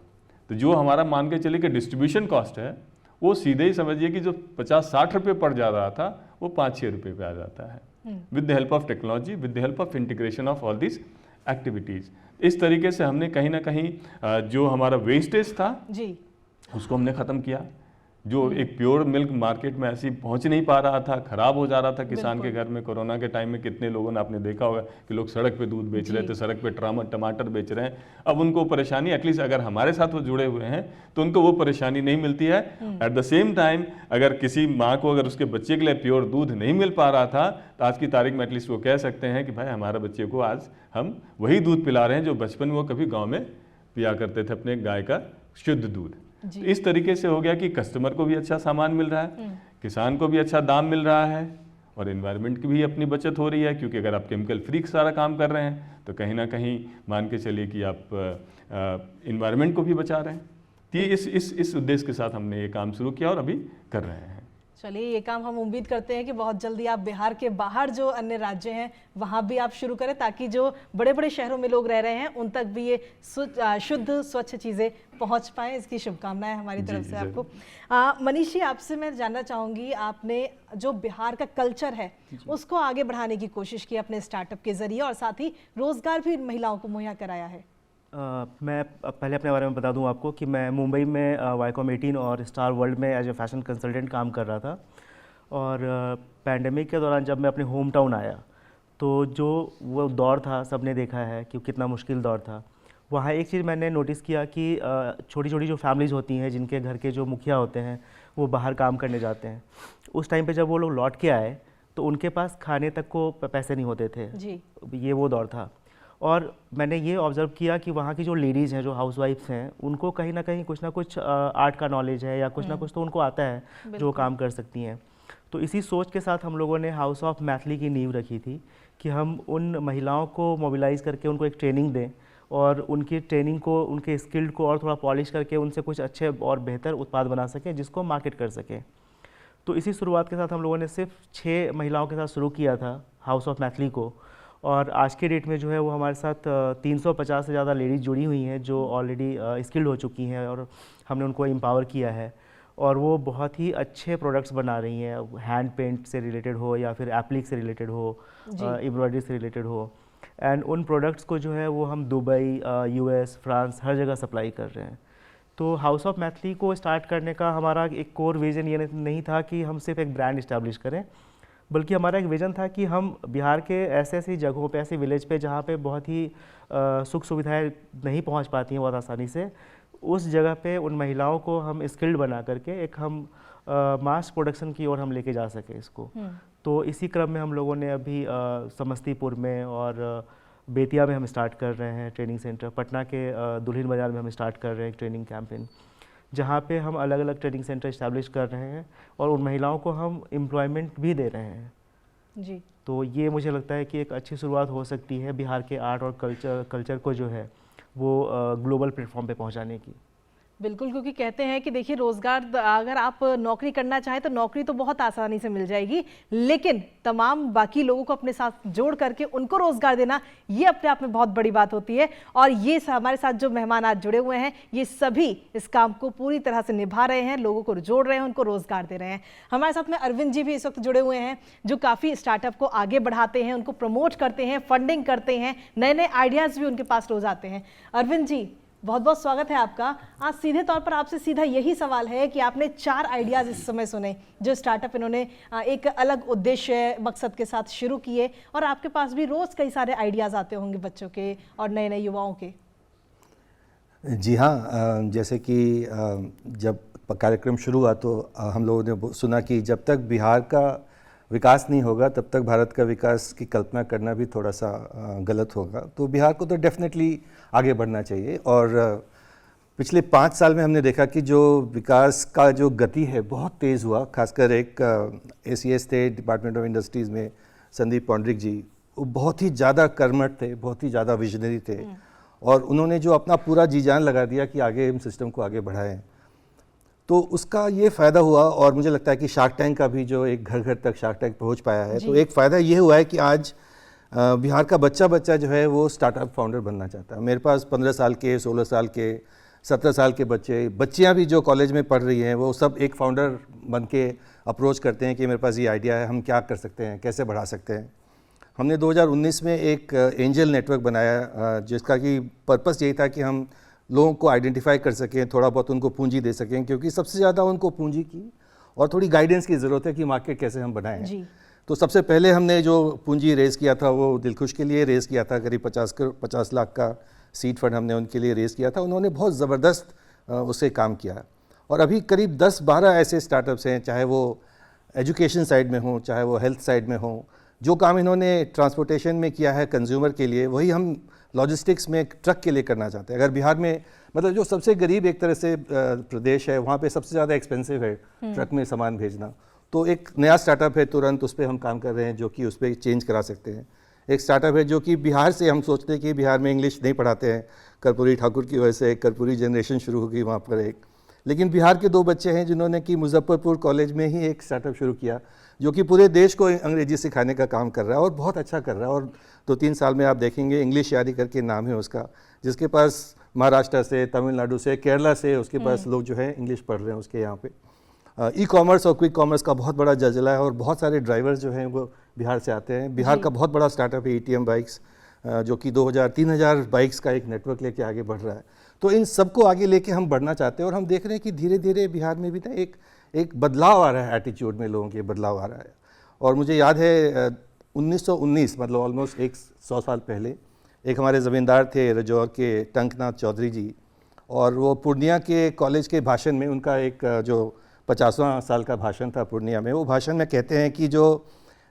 तो जो हमारा मान के चले कि डिस्ट्रीब्यूशन कॉस्ट है वो सीधे ही समझिए कि जो 50-60 रुपये पड़ जा रहा था वो 5-6 रुपये पे आ जाता है, with the help of technology, with the help of integration of all this activities. इस तरीके से हमने कहीं ना कहीं जो हमारा वेस्टेज था उसको हमने ख़त्म किया। जो एक प्योर मिल्क मार्केट में ऐसी पहुंच नहीं पा रहा था, खराब हो जा रहा था किसान के घर में। कोरोना के टाइम में कितने लोगों ने आपने देखा होगा कि लोग सड़क पे दूध बेच रहे थे, सड़क पे टमाटर बेच रहे हैं। अब उनको परेशानी, एटलीस्ट अगर हमारे साथ वो जुड़े हुए हैं तो उनको वो परेशानी नहीं मिलती है। एट द सेम टाइम अगर किसी माँ को अगर उसके बच्चे के लिए प्योर दूध नहीं मिल पा रहा था तो आज की तारीख में एटलीस्ट वो कह सकते हैं कि भाई हमारे बच्चे को आज हम वही दूध पिला रहे हैं जो बचपन में वो कभी गाँव में पिया करते थे, अपने गाय का शुद्ध दूध। तो इस तरीके से हो गया कि कस्टमर को भी अच्छा सामान मिल रहा है, किसान को भी अच्छा दाम मिल रहा है और एनवायरनमेंट की भी अपनी बचत हो रही है, क्योंकि अगर आप केमिकल फ्री सारा काम कर रहे हैं तो कहीं ना कहीं मान के चलिए कि आप एनवायरनमेंट को भी बचा रहे हैं। तो ये इस उद्देश्य के साथ हमने ये काम शुरू किया और अभी कर रहे हैं। चलिए, ये काम हम उम्मीद करते हैं कि बहुत जल्दी आप बिहार के बाहर जो अन्य राज्य हैं वहाँ भी आप शुरू करें, ताकि जो बड़े बड़े शहरों में लोग रह रहे हैं उन तक भी ये शुद्ध स्वच्छ चीज़ें पहुँच पाएँ। इसकी शुभकामनाएं हमारी तरफ से आपको। मनीष जी, आपसे मैं जानना चाहूँगी, आपने जो बिहार का कल्चर है उसको आगे बढ़ाने की कोशिश की अपने स्टार्टअप के जरिए, और साथ ही रोजगार भी महिलाओं को मुहैया कराया है। मैं पहले अपने बारे में बता दूं आपको कि मैं मुंबई में वाईकॉम 18 और स्टार वर्ल्ड में एज ए फैशन कंसल्टेंट काम कर रहा था। और पैंडेमिक के दौरान जब मैं अपने होम टाउन आया तो जो वो दौर था, सबने देखा है कि कितना मुश्किल दौर था। वहाँ एक चीज़ मैंने नोटिस किया कि छोटी छोटी जो फैमिलीज़ होती हैं, जिनके घर के जो मुखिया होते हैं वो बाहर काम करने जाते हैं, उस टाइम पे जब वो लोग लौट के आए तो उनके पास खाने तक को पैसे नहीं होते थे जी। ये वो दौर था। और मैंने ये ऑब्ज़र्व किया कि वहाँ की जो लेडीज़ हैं, जो हाउसवाइफ्स हैं, उनको कहीं ना कुछ आर्ट का नॉलेज है या कुछ ना कुछ तो उनको आता है जो काम कर सकती हैं। तो इसी सोच के साथ हम लोगों ने हाउस ऑफ मैथिली की नींव रखी थी कि हम उन महिलाओं को मोबिलाइज़ करके उनको एक ट्रेनिंग दें और उनकी ट्रेनिंग को, उनके स्किल्ड को और थोड़ा पॉलिश करके उनसे कुछ अच्छे और बेहतर उत्पाद बना सकें जिसको मार्केट कर सकें। तो इसी शुरुआत के साथ हम लोगों ने सिर्फ 6 महिलाओं के साथ शुरू किया था हाउस ऑफ मैथिली को, और आज के डेट में जो है वो हमारे साथ 350 से ज़्यादा लेडीज़ जुड़ी हुई हैं जो ऑलरेडी स्किल्ड हो चुकी हैं, और हमने उनको एम्पावर किया है। और वो बहुत ही अच्छे प्रोडक्ट्स बना रही हैं, हैंड पेंट से रिलेटेड हो या फिर एप्लिक से रिलेटेड हो, एम्ब्रॉयडरी से रिलेटेड हो। एंड उन प्रोडक्ट्स को जो है वो हम दुबई, US, फ्रांस, हर जगह सप्लाई कर रहे हैं। तो हाउस ऑफ मैथिली को स्टार्ट करने का हमारा एक कोर विज़न ये नहीं था कि हम सिर्फ एक ब्रांड इस्टेब्लिश करें, बल्कि हमारा एक विज़न था कि हम बिहार के ऐसी जगहों पे, ऐसे विलेज पे जहाँ पे बहुत ही सुख सुविधाएं नहीं पहुँच पाती हैं बहुत आसानी से, उस जगह पे उन महिलाओं को हम स्किल्ड बना करके एक हम मास प्रोडक्शन की ओर हम लेके जा सके इसको। तो इसी क्रम में हम लोगों ने अभी समस्तीपुर में और बेतिया में हम स्टार्ट कर रहे हैं ट्रेनिंग सेंटर। पटना के दुल्हिन बाज़ार में हम स्टार्ट कर रहे हैं एक ट्रेनिंग कैंपेन, जहाँ पे हम अलग अलग ट्रेनिंग सेंटर इस्टेब्लिश कर रहे हैं और उन महिलाओं को हम एम्प्लॉयमेंट भी दे रहे हैं जी। तो ये मुझे लगता है कि एक अच्छी शुरुआत हो सकती है बिहार के आर्ट और कल्चर को जो है वो ग्लोबल प्लेटफॉर्म पे पहुंचाने की। बिल्कुल, क्योंकि कहते हैं कि देखिए, रोजगार अगर आप नौकरी करना चाहें तो नौकरी तो बहुत आसानी से मिल जाएगी, लेकिन तमाम बाकी लोगों को अपने साथ जोड़ करके उनको रोजगार देना, ये अपने आप में बहुत बड़ी बात होती है। और ये हमारे साथ जो मेहमान आज जुड़े हुए हैं, ये सभी इस काम को पूरी तरह से निभा रहे हैं, लोगों को जोड़ रहे हैं, उनको रोजगार दे रहे हैं। हमारे साथ में अरविंद जी भी इस वक्त जुड़े हुए हैं, जो काफ़ी स्टार्टअप को आगे बढ़ाते हैं, उनको प्रमोट करते हैं, फंडिंग करते हैं, नए नए आइडियाज़ भी उनके पास रोज आते हैं। अरविंद जी, बहुत बहुत स्वागत है आपका। आज सीधे तौर पर आपसे सीधा यही सवाल है कि आपने 4 आइडियाज़ इस समय सुने जो स्टार्टअप इन्होंने एक अलग उद्देश्य मकसद के साथ शुरू किए, और आपके पास भी रोज़ कई सारे आइडियाज़ आते होंगे बच्चों के और नए नए युवाओं के। जी हाँ, जैसे कि जब कार्यक्रम शुरू हुआ तो हम लोगों ने सुना कि जब तक बिहार का विकास नहीं होगा तब तक भारत का विकास की कल्पना करना भी थोड़ा सा गलत होगा। तो बिहार को तो डेफिनेटली आगे बढ़ना चाहिए। और पिछले 5 साल में हमने देखा कि जो विकास का जो गति है बहुत तेज़ हुआ। खासकर एक ACS थे डिपार्टमेंट ऑफ इंडस्ट्रीज़ में, संदीप पौंडरिक जी, वो बहुत ही ज़्यादा कर्मठ थे, बहुत ही ज़्यादा विजनरी थे, और उन्होंने जो अपना पूरा जी जान लगा दिया कि आगे हम सिस्टम को आगे बढ़ाएं। तो उसका ये फ़ायदा हुआ। और मुझे लगता है कि शार्क टैंक का भी जो एक घर घर तक शार्क टैंक पहुंच पाया है, तो एक फ़ायदा ये हुआ है कि आज बिहार का बच्चा जो है वो स्टार्टअप फाउंडर बनना चाहता है। मेरे पास 15 साल के, 16 साल के, 17 साल के बच्चियाँ भी जो कॉलेज में पढ़ रही हैं, वो सब एक फाउंडर बन के अप्रोच करते हैं कि मेरे पास ये आइडिया है, हम क्या कर सकते हैं, कैसे बढ़ा सकते हैं। हमने 2019 में एक एंजल नेटवर्क बनाया जिसका कि पर्पस यही था कि हम लोगों को आइडेंटिफाई कर सकें, थोड़ा बहुत उनको पूंजी दे सकें, क्योंकि सबसे ज़्यादा उनको पूंजी की और थोड़ी गाइडेंस की ज़रूरत है कि मार्केट कैसे हम बनाएं। तो सबसे पहले हमने जो पूंजी रेज़ किया था वो दिलखुश के लिए रेज़ किया था। करीब 50 लाख का सीड फंड हमने उनके लिए रेज़ किया था। उन्होंने बहुत ज़बरदस्त उससे काम किया। और अभी करीब 10-12 ऐसे स्टार्टअप्स हैं, चाहे वो एजुकेशन साइड में हों, चाहे वो हेल्थ साइड में हों। जो काम इन्होंने ट्रांसपोर्टेशन में किया है कंज्यूमर के लिए, वही हम लॉजिस्टिक्स में ट्रक के लिए करना चाहते हैं। अगर बिहार में, मतलब जो सबसे गरीब एक तरह से प्रदेश है, वहाँ पे सबसे ज़्यादा एक्सपेंसिव है ट्रक में सामान भेजना। तो एक नया स्टार्टअप है, तुरंत उस पर हम काम कर रहे हैं, जो कि उस पर चेंज करा सकते हैं। एक स्टार्टअप है जो कि बिहार से, हम सोचते हैं कि बिहार में इंग्लिश नहीं पढ़ाते हैं, कर्पूरी ठाकुर की वजह से एक कर्पूरी जनरेशन शुरू होगी वहाँ पर एक। लेकिन बिहार के 2 बच्चे हैं जिन्होंने कि मुजफ्फरपुर कॉलेज में ही एक स्टार्टअप शुरू किया, जो कि पूरे देश को अंग्रेजी सिखाने का काम कर रहा है और बहुत अच्छा कर रहा है। और 2-3 साल में आप देखेंगे इंग्लिश यारी करके नाम है उसका, जिसके पास महाराष्ट्र से, तमिलनाडु से, केरला से उसके पास लोग जो है इंग्लिश पढ़ रहे हैं उसके यहाँ पे। ई कॉमर्स और क्विक कॉमर्स का बहुत बड़ा जलजला है और बहुत सारे ड्राइवर्स जो हैं वो बिहार से आते हैं। बिहार का बहुत बड़ा स्टार्टअप है ATM बाइक्स, जो कि 2000-3000 बाइक्स का एक नेटवर्क लेके आगे बढ़ रहा है। तो इन सबको आगे लेके हम बढ़ना चाहते हैं और हम देख रहे हैं कि धीरे धीरे बिहार में भी ना एक बदलाव आ रहा है, एटीट्यूड में लोगों के बदलाव आ रहा है। और मुझे याद है 1919 मतलब ऑलमोस्ट 100 साल पहले एक हमारे ज़मींदार थे रजौर के टंकनाथ चौधरी जी, और वो पूर्णिया के कॉलेज के भाषण में उनका एक जो 50वां साल का भाषण था पूर्णिया में, वो भाषण में कहते हैं कि जो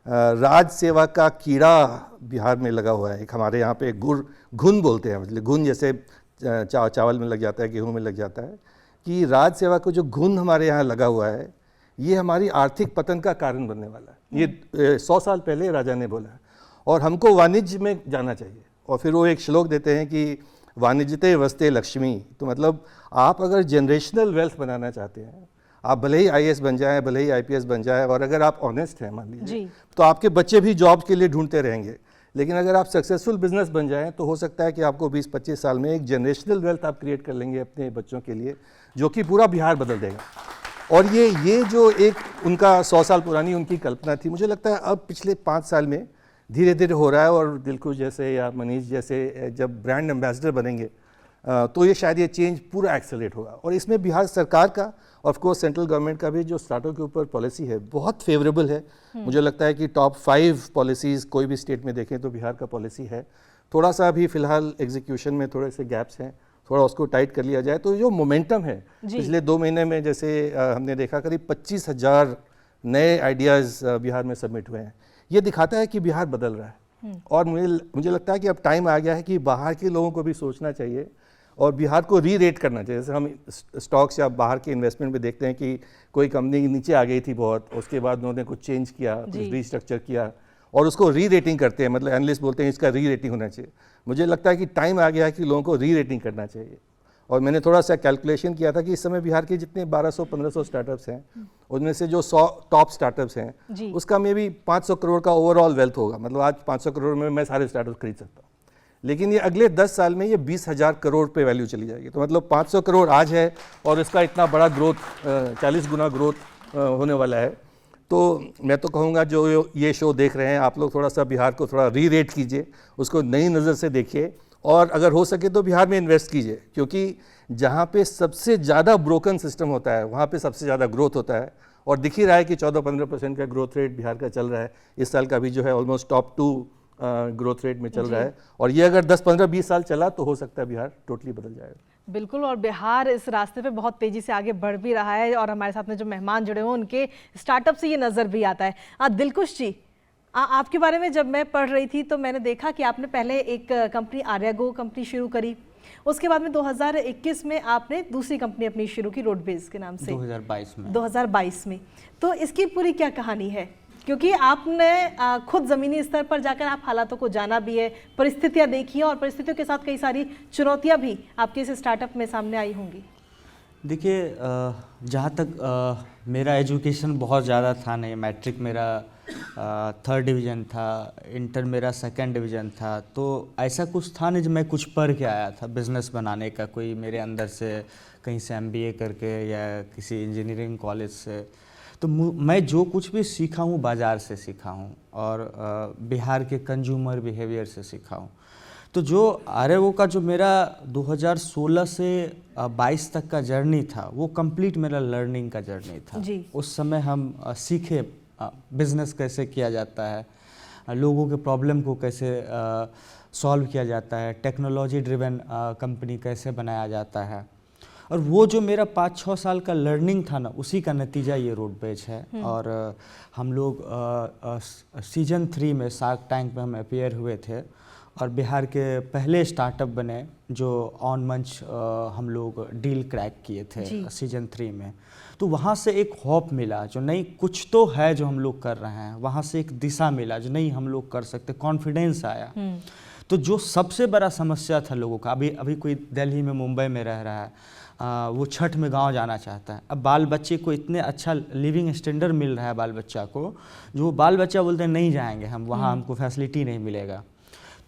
राज सेवा का कीड़ा बिहार में लगा हुआ है, एक हमारे यहाँ पे घुन बोलते हैं, मतलब घुन जैसे चावल में लग जाता है, गेहूं में लग जाता है, कि राज सेवा को जो घुन हमारे यहाँ लगा हुआ है ये हमारी आर्थिक पतन का कारण बनने वाला है। ये 100 साल पहले राजा ने बोला है और हमको वाणिज्य में जाना चाहिए। और फिर वो एक श्लोक देते हैं कि वाणिज्यते वस्ते लक्ष्मी। तो मतलब आप अगर जनरेशनल वेल्थ बनाना चाहते हैं, आप भले ही IAS बन जाएं, भले ही IPS बन जाएं, और अगर आप ऑनेस्ट हैं मान लीजिए, तो आपके बच्चे भी जॉब के लिए ढूंढते रहेंगे। लेकिन अगर आप सक्सेसफुल बिजनेस बन जाएं तो हो सकता है कि आपको 20-25 साल में एक जनरेशनल वेल्थ आप क्रिएट कर लेंगे अपने बच्चों के लिए, जो कि पूरा बिहार बदल देगा। और ये जो एक उनका 100 साल पुरानी उनकी कल्पना थी, मुझे लगता है अब पिछले 5 साल में धीरे धीरे हो रहा है। और दिलखुश जैसे या मनीष जैसे जब ब्रांड एम्बेसडर बनेंगे तो ये शायद ये चेंज पूरा एक्सेलरेट होगा। और इसमें बिहार सरकार का, ऑफ कोर्स सेंट्रल गवर्नमेंट का भी जो स्टार्टअप के ऊपर पॉलिसी है बहुत फेवरेबल है। मुझे लगता है कि टॉप 5 पॉलिसीज़ कोई भी स्टेट में देखें तो बिहार का पॉलिसी है। थोड़ा सा अभी फिलहाल एग्जीक्यूशन में थोड़े से गैप्स हैं, थोड़ा उसको टाइट कर लिया जाए तो जो मोमेंटम है पिछले 2 महीने में, जैसे हमने देखा करीब 25,000 नए आइडियाज़ बिहार में सबमिट हुए हैं। ये दिखाता है कि बिहार बदल रहा है। और मुझे लगता है कि अब टाइम आ गया है कि बाहर के लोगों को भी सोचना चाहिए और बिहार को री-रेट करना चाहिए। जैसे हम स्टॉक्स या बाहर के इन्वेस्टमेंट में देखते हैं कि कोई कंपनी नीचे आ गई थी बहुत, उसके बाद उन्होंने कुछ चेंज किया, कुछ रीस्ट्रक्चर किया और उसको री-रेटिंग करते हैं, मतलब एनालिस्ट बोलते हैं इसका री-रेटिंग होना चाहिए। मुझे लगता है कि टाइम आ गया है कि लोगों को री-रेटिंग करना चाहिए। और मैंने थोड़ा सा कैलकुलेशन किया था कि इस समय बिहार के जितने 1200-1500 स्टार्टअप्स हैं, उनमें से जो 100 टॉप स्टार्टअप्स हैं उसका में भी 500 करोड़ का ओवरऑल वेल्थ होगा। मतलब आज 500 करोड़ में मैं सारे स्टार्टअप खरीद सकता हूँ, लेकिन ये अगले 10 साल में ये 20,000 करोड़ पे वैल्यू चली जाएगी। तो मतलब 500 करोड़ आज है और इसका इतना बड़ा ग्रोथ 40 गुना ग्रोथ होने वाला है। तो मैं तो कहूँगा जो ये शो देख रहे हैं आप लोग, थोड़ा सा बिहार को थोड़ा री-रेट कीजिए, उसको नई नज़र से देखिए और अगर हो सके तो बिहार में इन्वेस्ट कीजिए, क्योंकि जहाँ पे सबसे ज़्यादा ब्रोकन सिस्टम होता है वहाँ पे सबसे ज़्यादा ग्रोथ होता है। और दिख ही रहा है कि 14-15% का ग्रोथ रेट बिहार का चल रहा है। इस साल का भी जो है ऑलमोस्ट टॉप 2 ग्रोथ रेट में चल रहा है और ये अगर 10-15-20 साल चला तो हो सकता है बिहार टोटली बदल जाएगा। बिल्कुल, और बिहार इस रास्ते पे बहुत तेजी से आगे बढ़ भी रहा है और हमारे साथ में जो मेहमान जुड़े हुए उनके स्टार्टअप से ये नज़र भी आता है। दिलकुश जी, आपके बारे में जब मैं पढ़ रही थी तो मैंने देखा कि आपने पहले एक कंपनी आर्यागो कंपनी शुरू करी, उसके बाद में 2021 में आपने दूसरी कंपनी अपनी शुरू की रोडबेज के नाम से 2022 में। तो इसकी पूरी क्या कहानी है? क्योंकि आपने खुद ज़मीनी स्तर पर जाकर आप हालातों को जाना भी है, परिस्थितियां देखी हैं और परिस्थितियों के साथ कई सारी चुनौतियां भी आपके इस स्टार्टअप में सामने आई होंगी। देखिए, जहाँ तक मेरा एजुकेशन बहुत ज़्यादा था नहीं। मैट्रिक मेरा 3rd डिवीज़न था, इंटर मेरा 2nd डिवीज़न था, तो ऐसा कुछ था नहीं जो मैं कुछ पढ़ के आया था बिज़नेस बनाने का, कोई मेरे अंदर से कहीं से MBA करके या किसी इंजीनियरिंग कॉलेज से। तो मैं जो कुछ भी सीखा हूँ बाज़ार से सीखा हूँ और बिहार के कंज्यूमर बिहेवियर से सीखा हूँ। तो जो आर्यागो का जो मेरा 2016 से 22 तक का जर्नी था वो कंप्लीट मेरा लर्निंग का जर्नी था। उस समय हम सीखे बिज़नेस कैसे किया जाता है, लोगों के प्रॉब्लम को कैसे सॉल्व किया जाता है, टेक्नोलॉजी ड्रिवन कंपनी कैसे बनाया जाता है। और वो जो मेरा 5-6 साल का लर्निंग था ना, उसी का नतीजा ये रोडबेज है। और हम लोग सीजन 3 में शार्क टैंक में हम अपीयर हुए थे और बिहार के पहले स्टार्टअप बने जो ऑन मंच हम लोग डील क्रैक किए थे सीजन 3 में। तो वहाँ से एक होप मिला जो नहीं कुछ तो है जो हम लोग कर रहे हैं, वहाँ से एक दिशा मिला जो नहीं हम लोग कर सकते, कॉन्फिडेंस आया। तो जो सबसे बड़ा समस्या था लोगों का, अभी कोई दिल्ली में मुंबई में रह रहा है, वो छठ में गांव जाना चाहता है। अब बाल बच्चे को इतने अच्छा लिविंग स्टैंडर्ड मिल रहा है बाल बच्चा को, जो बाल बच्चा बोलते हैं नहीं जाएंगे हम वहाँ, हमको फैसिलिटी नहीं मिलेगा।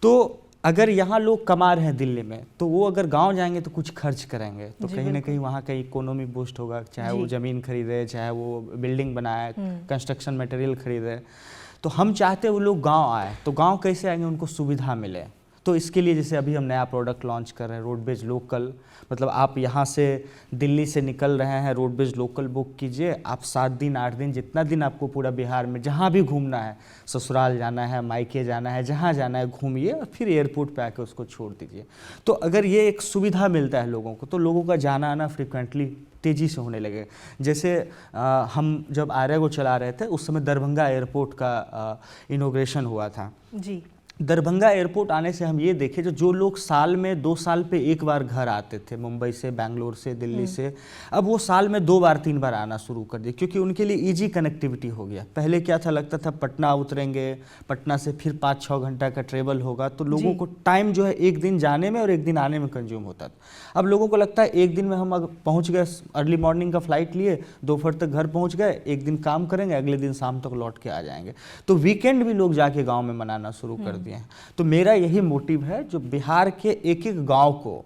तो अगर यहाँ लोग कमा रहे हैं दिल्ली में, तो वो अगर गांव जाएंगे तो कुछ खर्च करेंगे, तो कहीं ना कहीं वहाँ का इकोनॉमी बूस्ट होगा, चाहे वो ज़मीन खरीदे, चाहे वो बिल्डिंग बनाए, कंस्ट्रक्शन मटेरियल खरीदे। तो हम चाहते हैं वो लोग गांव आए, तो गांव कैसे आएंगे, उनको सुविधा मिले। तो इसके लिए जैसे अभी हम नया प्रोडक्ट लॉन्च कर रहे हैं, रोडवेज लोकल। मतलब आप यहाँ से दिल्ली से निकल रहे हैं, रोडवेज लोकल बुक कीजिए, आप 7 दिन 8 दिन जितना दिन आपको पूरा बिहार में जहाँ भी घूमना है, ससुराल जाना है, मायके जाना है, जहाँ जाना है घूमिए और फिर एयरपोर्ट पे आके उसको छोड़ दीजिए। तो अगर ये एक सुविधा मिलता है लोगों को, तो लोगों का जाना आना फ्रिक्वेंटली तेज़ी से होने लगे। जैसे हम जब आर्या को चला रहे थे उस समय दरभंगा एयरपोर्ट का इनॉग्रेशन हुआ था जी। दरभंगा एयरपोर्ट आने से हम ये देखे जो लोग साल में 2 साल पे एक बार घर आते थे, मुंबई से, बैंगलोर से, दिल्ली से, अब वो साल में 2 बार 3 बार आना शुरू कर दिए, क्योंकि उनके लिए इजी कनेक्टिविटी हो गया। पहले क्या था, लगता था पटना उतरेंगे, पटना से फिर 5-6 घंटा का ट्रेवल होगा, तो लोगों को टाइम जो है एक दिन जाने में और एक दिन आने में कंज्यूम होता था। अब लोगों को लगता है एक दिन में हम अगर पहुँच गए, अर्ली मॉर्निंग का फ्लाइट लिए, दोपहर तक घर पहुँच गए, एक दिन काम करेंगे, अगले दिन शाम तक लौट के आ जाएंगे। तो वीकेंड भी लोग जाके गाँव में मनाना शुरू कर दिए हैं। तो मेरा यही मोटिव है, जो बिहार के एक एक गांव को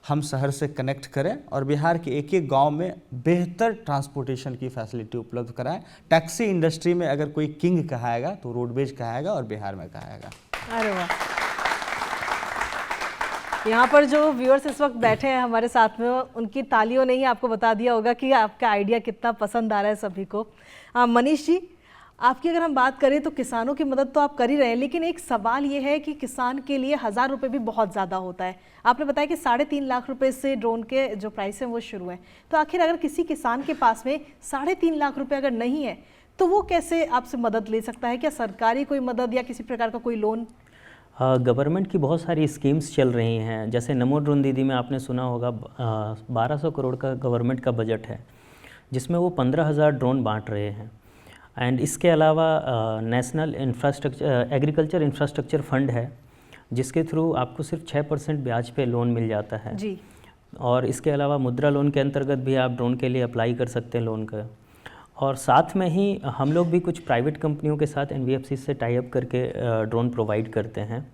हम शहर से कनेक्ट करें और बिहार के एक एक गांव में बेहतर ट्रांसपोर्टेशन की फैसिलिटी उपलब्ध कराएं। टैक्सी इंडस्ट्री में अगर कोई किंग कहाएगा तो रोडवेज कहाएगा और बिहार में कहाएगा। अरे वाह, यहाँ पर जो व्यूअर्स इस वक्त बैठे हैं हमारे साथ में, उनकी तालियों ने ही आपको बता दिया होगा कि आपका आइडिया कितना पसंद आ रहा है सभी को। मनीष जी, आपकी अगर हम बात करें तो किसानों की मदद तो आप कर ही रहे हैं, लेकिन एक सवाल ये है कि किसान के लिए 1000 रुपये भी बहुत ज़्यादा होता है। आपने बताया कि 3.5 लाख रुपए से ड्रोन के जो प्राइस हैं वो शुरू हैं, तो आखिर अगर किसी किसान के पास में 3.5 लाख रुपए अगर नहीं है तो वो कैसे आपसे मदद ले सकता है? क्या सरकारी कोई मदद या किसी प्रकार का कोई लोन? गवर्नमेंट की बहुत सारी स्कीम्स चल रही हैं, जैसे नमो ड्रोन दीदी में आपने सुना होगा 1200 करोड़ का गवर्नमेंट का बजट है, जिसमें वो 15,000 ड्रोन बांट रहे हैं। एंड इसके अलावा नेशनल एग्रीकल्चर इंफ्रास्ट्रक्चर फंड है, जिसके थ्रू आपको सिर्फ 6% ब्याज पे लोन मिल जाता है जी। और इसके अलावा मुद्रा लोन के अंतर्गत भी आप ड्रोन के लिए अप्लाई कर सकते हैं लोन का। और साथ में ही हम लोग भी कुछ प्राइवेट कंपनियों के साथ NBFC से टाई अप करके ड्रोन प्रोवाइड करते हैं।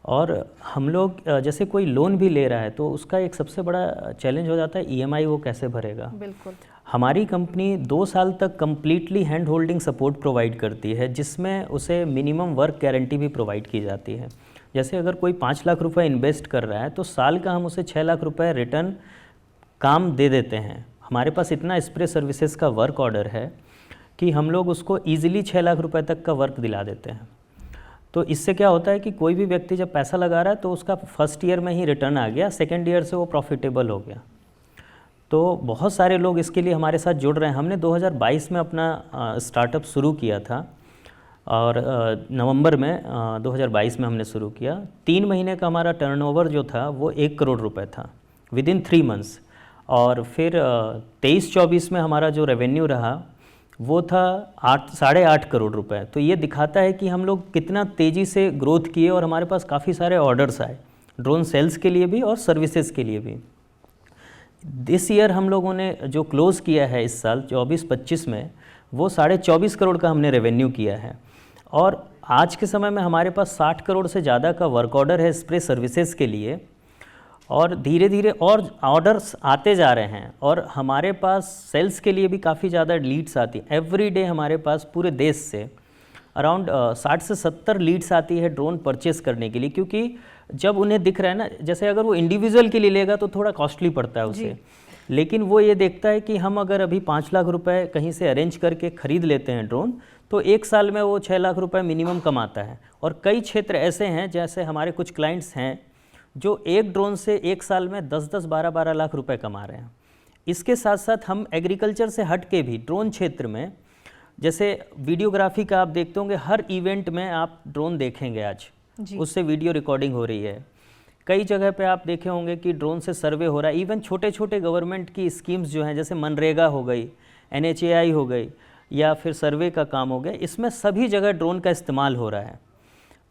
और हम लोग जैसे कोई लोन भी ले रहा है तो उसका एक सबसे बड़ा चैलेंज हो जाता है EMI वो कैसे भरेगा। बिल्कुल। हमारी कंपनी 2 साल तक completely hand holding support provide करती है, जिसमें उसे मिनिमम वर्क गारंटी भी प्रोवाइड की जाती है। जैसे अगर कोई 5 लाख रुपए इन्वेस्ट कर रहा है तो साल का हम उसे 6 लाख रुपए रिटर्न काम दे देते हैं। हमारे पास इतना स्प्रे सर्विसेज का वर्क ऑर्डर है कि हम लोग उसको ईजिली 6 लाख रुपए तक का वर्क दिला देते हैं। तो इससे क्या होता है कि कोई भी व्यक्ति जब पैसा लगा रहा है तो उसका फर्स्ट ईयर में ही रिटर्न आ गया, सेकेंड ईयर से वो प्रॉफिटेबल हो गया। तो बहुत सारे लोग इसके लिए हमारे साथ जुड़ रहे हैं। हमने 2022 में अपना स्टार्टअप शुरू किया था और नवंबर में 2022 में हमने शुरू किया। 3 महीने का हमारा टर्नओवर जो था वो 1 करोड़ रुपए था विदिन 3 मंथ्स। और फिर 23-24 में हमारा जो रेवेन्यू रहा वो था 8.5 करोड़ रुपए। तो ये दिखाता है कि हम लोग कितना तेज़ी से ग्रोथ किए और हमारे पास काफ़ी सारे ऑर्डर्स आए, ड्रोन सेल्स के लिए भी और सर्विसेज के लिए भी। दिस ईयर हम लोगों ने जो क्लोज़ किया है इस साल 24-25 में, वो 24.5 करोड़ का हमने रेवेन्यू किया है। और आज के समय में हमारे पास 60 करोड़ से ज़्यादा का वर्क ऑर्डर है स्प्रे सर्विसेज के लिए, और धीरे धीरे और ऑर्डर्स आते जा रहे हैं। और हमारे पास सेल्स के लिए भी काफ़ी ज़्यादा लीड्स आती हैं। एवरी डे हमारे पास पूरे देश से अराउंड 60 से 70 लीड्स आती है ड्रोन परचेस करने के लिए, क्योंकि जब उन्हें दिख रहा है ना, जैसे अगर वो इंडिविजुअल के लिए लेगा तो थोड़ा कॉस्टली पड़ता है उसे, लेकिन वो ये देखता है कि हम अगर अभी 5 लाख रुपए कहीं से अरेंज करके ख़रीद लेते हैं ड्रोन, तो 1 साल में वो 6 लाख रुपए मिनिमम कमाता है। और कई क्षेत्र ऐसे हैं, जैसे हमारे कुछ क्लाइंट्स हैं जो एक ड्रोन से 1 साल में 10-10, 12-12 लाख रुपए कमा रहे हैं। इसके साथ साथ हम एग्रीकल्चर से हट के भी ड्रोन क्षेत्र में, जैसे वीडियोग्राफी का आप देखते होंगे, हर इवेंट में आप ड्रोन देखेंगे आज, उससे वीडियो रिकॉर्डिंग हो रही है। कई जगह पे आप देखे होंगे कि ड्रोन से सर्वे हो रहा है। इवन छोटे छोटे गवर्नमेंट की स्कीम्स जो हैं, जैसे मनरेगा हो गई, NHAI हो गई, या फिर सर्वे का काम हो गया, इसमें सभी जगह ड्रोन का इस्तेमाल हो रहा है।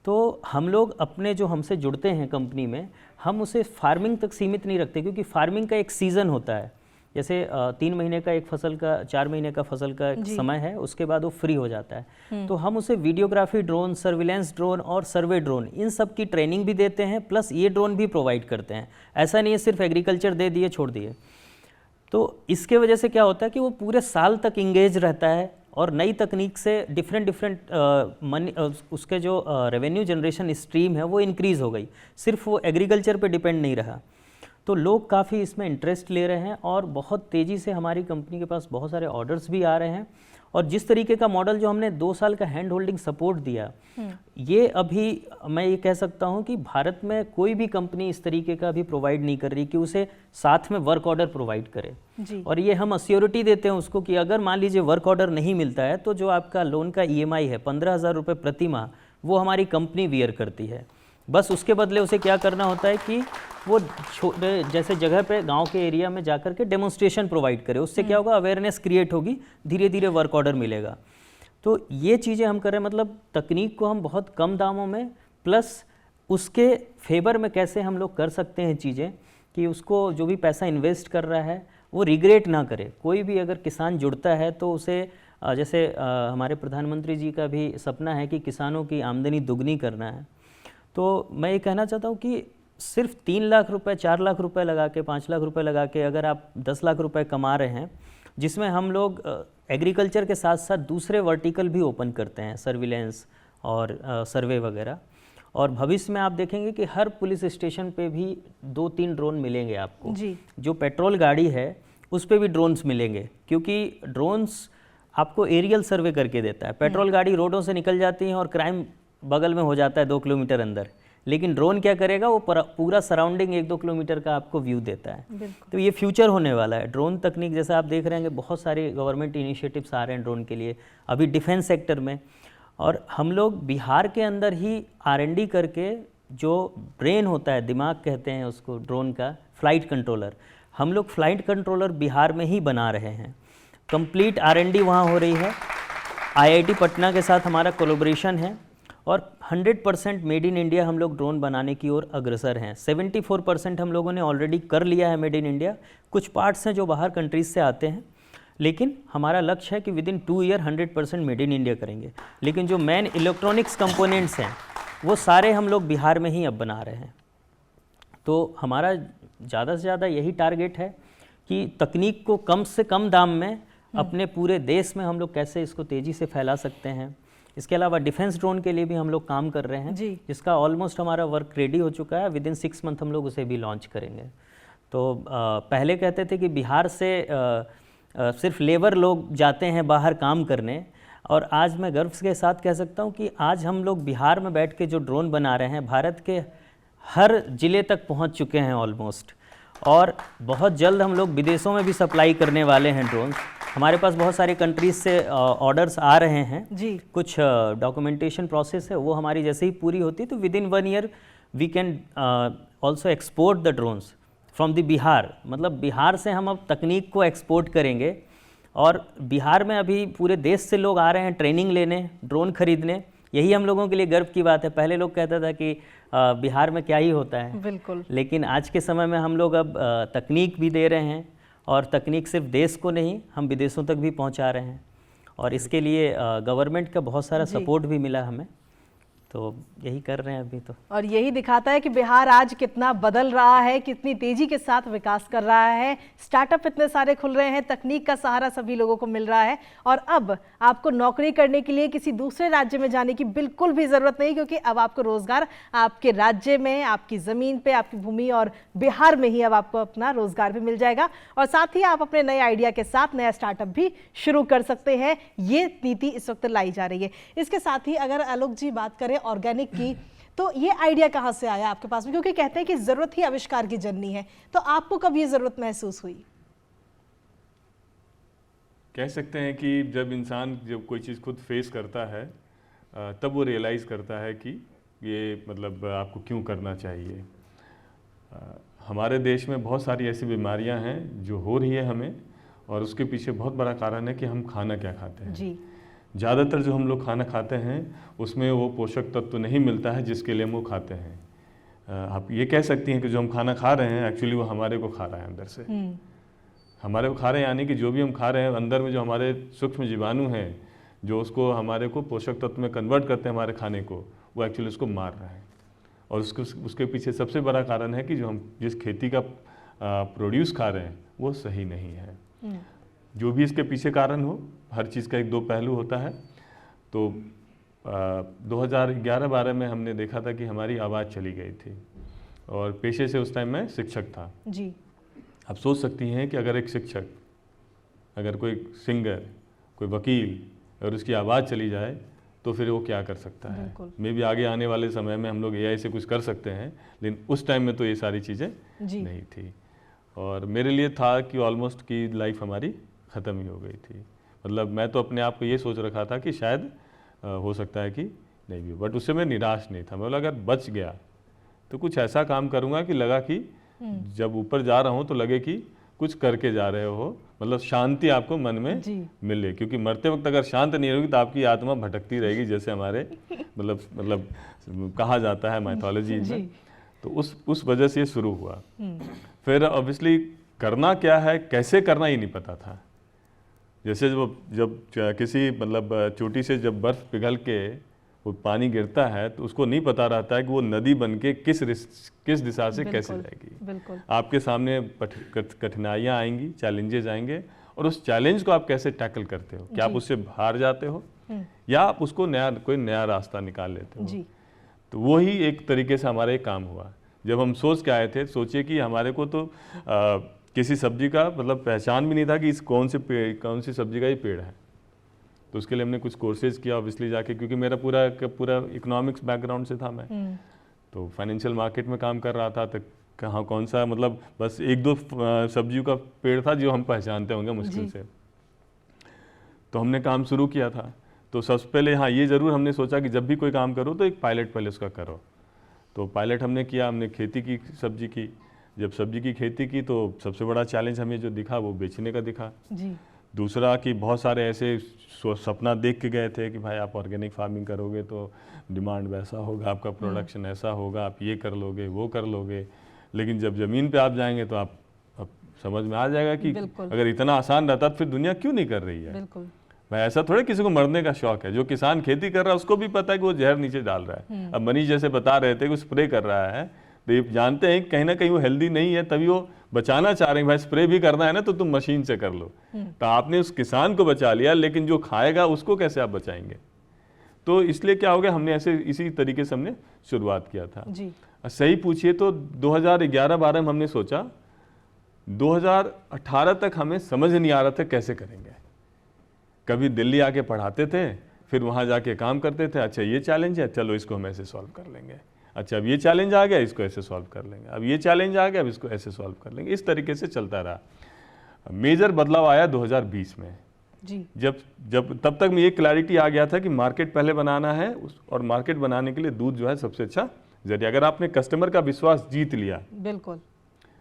तो हम लोग अपने जो हमसे जुड़ते हैं कंपनी में, हम उसे फार्मिंग तक सीमित नहीं रखते, क्योंकि फार्मिंग का एक सीज़न होता है। जैसे 3 महीने का एक फसल का, 4 महीने का फसल का एक समय है, उसके बाद वो फ्री हो जाता है। तो हम उसे वीडियोग्राफी ड्रोन, सर्विलेंस ड्रोन और सर्वे ड्रोन, इन सब की ट्रेनिंग भी देते हैं, प्लस ये ड्रोन भी प्रोवाइड करते हैं। ऐसा नहीं है सिर्फ एग्रीकल्चर दे दिए छोड़ दिए। तो इसके वजह से क्या होता है कि वो पूरे साल तक इंगेज रहता है और नई तकनीक से डिफरेंट मनी, उसके जो रेवेन्यू जनरेशन स्ट्रीम है वो इंक्रीज़ हो गई, सिर्फ वो एग्रीकल्चर पे डिपेंड नहीं रहा। तो लोग काफ़ी इसमें इंटरेस्ट ले रहे हैं और बहुत तेज़ी से हमारी कंपनी के पास बहुत सारे ऑर्डर्स भी आ रहे हैं। और जिस तरीके का मॉडल जो हमने 2 साल का हैंड होल्डिंग सपोर्ट दिया, ये अभी मैं ये कह सकता हूँ कि भारत में कोई भी कंपनी इस तरीके का अभी प्रोवाइड नहीं कर रही कि उसे साथ में वर्क ऑर्डर प्रोवाइड करे। और ये हम अश्योरिटी देते हैं उसको कि अगर मान लीजिए वर्क ऑर्डर नहीं मिलता है तो जो आपका लोन का EMI है 15,000 रुपये प्रति माह, वो हमारी कंपनी वियर करती है। बस उसके बदले उसे क्या करना होता है कि वो जैसे जगह पे गांव के एरिया में जाकर के डेमोन्स्ट्रेशन प्रोवाइड करे। उससे क्या होगा, अवेयरनेस क्रिएट होगी, धीरे धीरे वर्क ऑर्डर मिलेगा। तो ये चीज़ें हम कर रहे हैं, मतलब तकनीक को हम बहुत कम दामों में, प्लस उसके फेवर में कैसे हम लोग कर सकते हैं चीज़ें कि उसको जो भी पैसा इन्वेस्ट कर रहा है वो रिग्रेट ना करे। कोई भी अगर किसान जुड़ता है तो उसे जैसे हमारे प्रधानमंत्री जी का भी सपना है कि किसानों की आमदनी दुगनी करना है। तो मैं ये कहना चाहता हूँ कि सिर्फ 3 लाख रुपए, 4 लाख रुपए लगा के, 5 लाख रुपए लगा के अगर आप 10 लाख रुपए कमा रहे हैं, जिसमें हम लोग एग्रीकल्चर के साथ साथ दूसरे वर्टिकल भी ओपन करते हैं, सर्विलेंस और सर्वे वगैरह। और भविष्य में आप देखेंगे कि हर पुलिस स्टेशन पे भी 2-3 ड्रोन मिलेंगे आपको जी। जो पेट्रोल गाड़ी है उस पे भी ड्रोन्स मिलेंगे, क्योंकि ड्रोन्स आपको एरियल सर्वे करके देता है। पेट्रोल गाड़ी रोडों से निकल जाती है और क्राइम बगल में हो जाता है 2 किलोमीटर अंदर, लेकिन ड्रोन क्या करेगा, वो पूरा सराउंडिंग 1-2 किलोमीटर का आपको व्यू देता है। तो ये फ्यूचर होने वाला है ड्रोन तकनीक। जैसा आप देख रहे हैं कि बहुत सारे गवर्नमेंट इनिशिएटिव्स आ रहे हैं ड्रोन के लिए, अभी डिफेंस सेक्टर में। और हम लोग बिहार के अंदर ही R&D करके, जो ब्रेन होता है, दिमाग कहते हैं उसको ड्रोन का, फ्लाइट कंट्रोलर, हम लोग फ्लाइट कंट्रोलर बिहार में ही बना रहे हैं। कंप्लीट R&D वहाँ हो रही है। IIT पटना के साथ हमारा कोलैबोरेशन है और 100% मेड इन इंडिया हम लोग ड्रोन बनाने की ओर अग्रसर हैं। 74% हम लोगों ने ऑलरेडी कर लिया है मेड इन इंडिया। कुछ पार्ट्स हैं जो बाहर कंट्रीज से आते हैं, लेकिन हमारा लक्ष्य है कि with in 2 year 100% made in India करेंगे। लेकिन जो मेन इलेक्ट्रॉनिक्स कंपोनेंट्स हैं वो सारे हम लोग बिहार में ही अब बना रहे हैं। तो हमारा ज़्यादा से ज़्यादा यही टारगेट है कि तकनीक को कम से कम दाम में अपने पूरे देश में हम लोग कैसे इसको तेज़ी से फैला सकते हैं। इसके अलावा डिफेंस ड्रोन के लिए भी हम लोग काम कर रहे हैं, जिसका ऑलमोस्ट हमारा वर्क रेडी हो चुका है। विद इन 6 मंथ हम लोग उसे भी लॉन्च करेंगे। तो पहले कहते थे कि बिहार से सिर्फ लेबर लोग जाते हैं बाहर काम करने, और आज मैं गर्व के साथ कह सकता हूं कि आज हम लोग बिहार में बैठ के जो ड्रोन बना रहे हैं, भारत के हर ज़िले तक पहुंच चुके हैं ऑलमोस्ट। और बहुत जल्द हम लोग विदेशों में भी सप्लाई करने वाले हैं ड्रोन्स। हमारे पास बहुत सारे कंट्रीज से ऑर्डर्स आ रहे हैं जी। कुछ डॉक्यूमेंटेशन प्रोसेस है, वो हमारी जैसे ही पूरी होती है तो within 1 year we can also export the drones from the Bihar. मतलब बिहार से हम अब तकनीक को एक्सपोर्ट करेंगे। और बिहार में अभी पूरे देश से लोग आ रहे हैं ट्रेनिंग लेने, ड्रोन खरीदने। यही हम लोगों के लिए गर्व की बात है। पहले लोग कहता था कि बिहार में क्या ही होता है, बिल्कुल। लेकिन आज के समय में हम लोग अब तकनीक भी दे रहे हैं, और तकनीक सिर्फ देश को नहीं, हम विदेशों तक भी पहुंचा रहे हैं। और इसके लिए गवर्नमेंट का बहुत सारा सपोर्ट भी मिला हमें, तो यही कर रहे हैं अभी तो। और यही दिखाता है कि बिहार आज कितना बदल रहा है, कितनी तेजी के साथ विकास कर रहा है। स्टार्टअप इतने सारे खुल रहे हैं, तकनीक का सहारा सभी लोगों को मिल रहा है। और अब आपको नौकरी करने के लिए किसी दूसरे राज्य में जाने की बिल्कुल भी ज़रूरत नहीं, क्योंकि अब आपको रोज़गार आपके राज्य में, आपकी ज़मीन पे, आपकी भूमि और बिहार में ही अब आपको अपना रोज़गार भी मिल जाएगा। और साथ ही आप अपने नए आइडिया के साथ नया स्टार्टअप भी शुरू कर सकते हैं। ये नीति इस वक्त लाई जा रही है। इसके साथ ही अगर आलोक जी बात करें ऑर्गेनिक की, तो ये आइडिया कहाँ से आया आपके पास में? क्योंकि कहते हैं कि जरूरत ही आविष्कार की जननी है, तो आपको कब ये जरूरत महसूस हुई? कह सकते हैं कि जब इंसान जब कोई चीज़ खुद फेस करता है तब वो रियलाइज़ करता है कि ये मतलब आपको क्यों करना चाहिए। हमारे देश में बहुत सारी ऐसी बीमारियां हैं जो हो रही है हमें, और उसके पीछे बहुत बड़ा कारण है कि हम खाना क्या खाते हैं जी। ज़्यादातर जो हम लोग खाना खाते हैं उसमें वो पोषक तत्व नहीं मिलता है जिसके लिए हम वो खाते हैं। आप ये कह सकती हैं कि जो हम खाना खा रहे हैं एक्चुअली वो हमारे को खा रहा है अंदर से। हमारे को खा रहे हैं यानी कि जो भी हम खा रहे हैं अंदर में जो हमारे सूक्ष्म जीवाणु हैं जो उसको हमारे को पोषक तत्व में कन्वर्ट करते हैं हमारे खाने को, वो एक्चुअली उसको मार रहे हैं। और उसके पीछे सबसे बड़ा कारण है कि जो हम जिस खेती का प्रोड्यूस खा रहे हैं वो सही नहीं है। जो भी इसके पीछे कारण हो, हर चीज़ का एक दो पहलू होता है। तो 2011-12 में हमने देखा था कि हमारी आवाज़ चली गई थी और पेशे से उस टाइम मैं शिक्षक था जी। आप सोच सकती हैं कि अगर एक शिक्षक, अगर कोई सिंगर, कोई वकील, अगर उसकी आवाज़ चली जाए तो फिर वो क्या कर सकता है। मे भी आगे आने वाले समय में हम लोग AI से कुछ कर सकते हैं, लेकिन उस टाइम में तो ये सारी चीज़ें नहीं थी। और मेरे लिए था कि ऑलमोस्ट की लाइफ हमारी ख़त्म ही हो गई थी। मतलब मैं तो अपने आप को ये सोच रखा था कि शायद हो सकता है कि नहीं भी, बट उससे मैं निराश नहीं था। मैं बोला अगर बच गया तो कुछ ऐसा काम करूँगा कि लगा कि जब ऊपर जा रहा हूँ तो लगे कि कुछ करके जा रहे हो, मतलब शांति आपको मन में मिले। क्योंकि मरते वक्त अगर शांत नहीं होगी तो आपकी आत्मा भटकती रहेगी, जैसे हमारे मतलब कहा जाता है माइथोलॉजी में। तो उस वजह से ये शुरू हुआ। फिर ऑब्वियसली करना क्या है, कैसे करना, ये नहीं पता था। जैसे जब किसी मतलब चोटी से जब बर्फ़ पिघल के वो पानी गिरता है तो उसको नहीं पता रहता है कि वो नदी बन के किस दिशा से कैसे जाएगी। आपके सामने कठिनाइयाँ आएंगी, चैलेंजेस आएंगे, और उस चैलेंज को आप कैसे टैकल करते हो। क्या आप उससे हार जाते हो या आप उसको कोई नया रास्ता निकाल लेते हो। तो वही एक तरीके से हमारा एक काम हुआ। जब हम सोच के आए थे, सोचिए कि हमारे को तो किसी सब्जी का मतलब पहचान भी नहीं था कि इस कौन सी सब्जी का ये पेड़ है। तो उसके लिए हमने कुछ कोर्सेज किया ऑब्वियसली जाके, क्योंकि मेरा पूरा इकोनॉमिक्स बैकग्राउंड से था मैं। तो फाइनेंशियल मार्केट में काम कर रहा था, तो कहाँ कौन सा मतलब बस एक दो सब्जियों का पेड़ था जो हम पहचानते होंगे मुश्किल से। तो हमने काम शुरू किया था। तो सबसे पहले हाँ ये ज़रूर हमने सोचा कि जब भी कोई काम करो तो एक पायलट पहले उसका करो। तो पायलट हमने किया, हमने खेती की सब्जी की। जब सब्जी की खेती की तो सबसे बड़ा चैलेंज हमें जो दिखा वो बेचने का दिखा। दूसरा कि बहुत सारे ऐसे सपना देख के गए थे कि भाई आप ऑर्गेनिक फार्मिंग करोगे तो डिमांड वैसा होगा, आपका प्रोडक्शन ऐसा होगा, आप ये कर लोगे, वो कर लोगे। लेकिन जब ज़मीन पे आप जाएंगे तो आप समझ में आ जाएगा कि अगर इतना आसान रहता तो फिर दुनिया क्यों नहीं कर रही है। भाई ऐसा थोड़ा किसी को मरने का शौक है। जो किसान खेती कर रहा है उसको भी पता है कि वो जहर नीचे डाल रहा है। अब मनीष जैसे बता रहे थे कि वो स्प्रे कर रहा है, तो ये जानते हैं कहीं ना कहीं वो हेल्दी नहीं है, तभी वो बचाना चाह रहे हैं। भाई स्प्रे भी करना है ना तो तुम मशीन से कर लो। तो आपने उस किसान को बचा लिया, लेकिन जो खाएगा उसको कैसे आप बचाएंगे। तो इसलिए क्या हो गया, हमने ऐसे इसी तरीके से हमने शुरुआत किया था जी। सही पूछिए तो 2011-12 में हमने सोचा, 2018 तक हमें समझ नहीं आ रहा था कैसे करेंगे। कभी दिल्ली आके पढ़ाते थे, फिर वहाँ जाके काम करते थे। अच्छा ये चैलेंज है, चलो इसको हम ऐसे सॉल्व कर लेंगे। अच्छा अब ये चैलेंज आ गया, इसको ऐसे सॉल्व कर लेंगे। अब ये चैलेंज आ गया, अब इसको ऐसे सॉल्व कर लेंगे। इस तरीके से चलता रहा। मेजर बदलाव आया 2020 में जी। जब तब तक में ये क्लैरिटी आ गया था कि मार्केट पहले बनाना है, और मार्केट बनाने के लिए दूध जो है सबसे अच्छा जरिया। अगर आपने कस्टमर का विश्वास जीत लिया, बिल्कुल।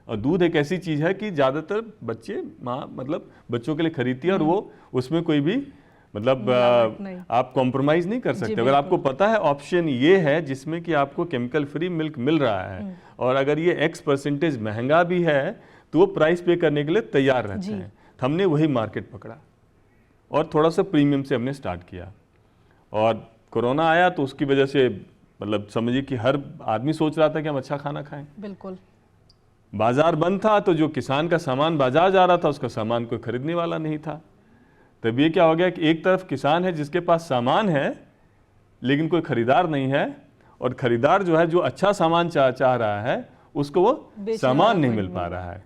और दूध एक ऐसी चीज़ है कि ज़्यादातर बच्चे मतलब बच्चों के लिए खरीदती है, और वो उसमें कोई भी मतलब आप कॉम्प्रोमाइज़ नहीं कर सकते। अगर आपको पता है ऑप्शन ये है जिसमें कि आपको केमिकल फ्री मिल्क मिल रहा है, और अगर ये X% महंगा भी है, तो वो प्राइस पे करने के लिए तैयार रहते हैं। हमने वही मार्केट पकड़ा और थोड़ा सा प्रीमियम से हमने स्टार्ट किया। और कोरोना आया तो उसकी वजह से मतलब समझिए कि हर आदमी सोच रहा था कि हम अच्छा खाना खाएं। बिल्कुल। बाजार बंद था, तो जो किसान का सामान बाजार जा रहा था उसका सामान कोई खरीदने वाला नहीं था। तब ये क्या हो गया कि एक तरफ किसान है जिसके पास सामान है लेकिन कोई खरीदार नहीं है, और खरीदार जो है जो अच्छा सामान चाह रहा है उसको वो सामान नहीं मिल पा रहा है।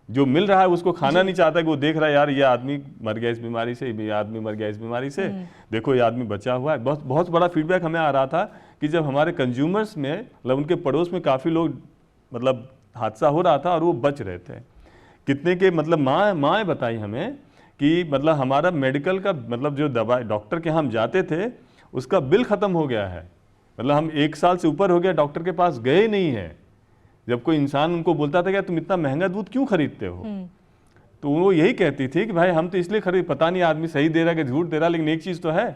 जो मिल रहा है उसको खाना नहीं चाहता, कि वो देख रहा है यार ये आदमी मर गया इस बीमारी से, ये आदमी मर गया इस बीमारी से, देखो ये आदमी बचा हुआ है। बहुत बड़ा फीडबैक हमें आ रहा था कि जब हमारे कंज्यूमर्स में मतलब उनके पड़ोस में काफ़ी लोग मतलब हादसा हो रहा था और वो बच रहे थे। कितने के मतलब माँ बताई हमें कि मतलब हमारा मेडिकल का मतलब जो दवाई डॉक्टर के हम जाते थे उसका बिल ख़त्म हो गया है। मतलब हम 1 साल से ऊपर हो गया डॉक्टर के पास गए नहीं है। जब कोई इंसान उनको बोलता था कि तुम इतना महंगा दूध क्यों खरीदते हो, तो वो यही कहती थी कि भाई हम तो इसलिए खरीद, पता नहीं आदमी सही दे रहा है कि झूठ दे रहा है, लेकिन एक चीज़ तो है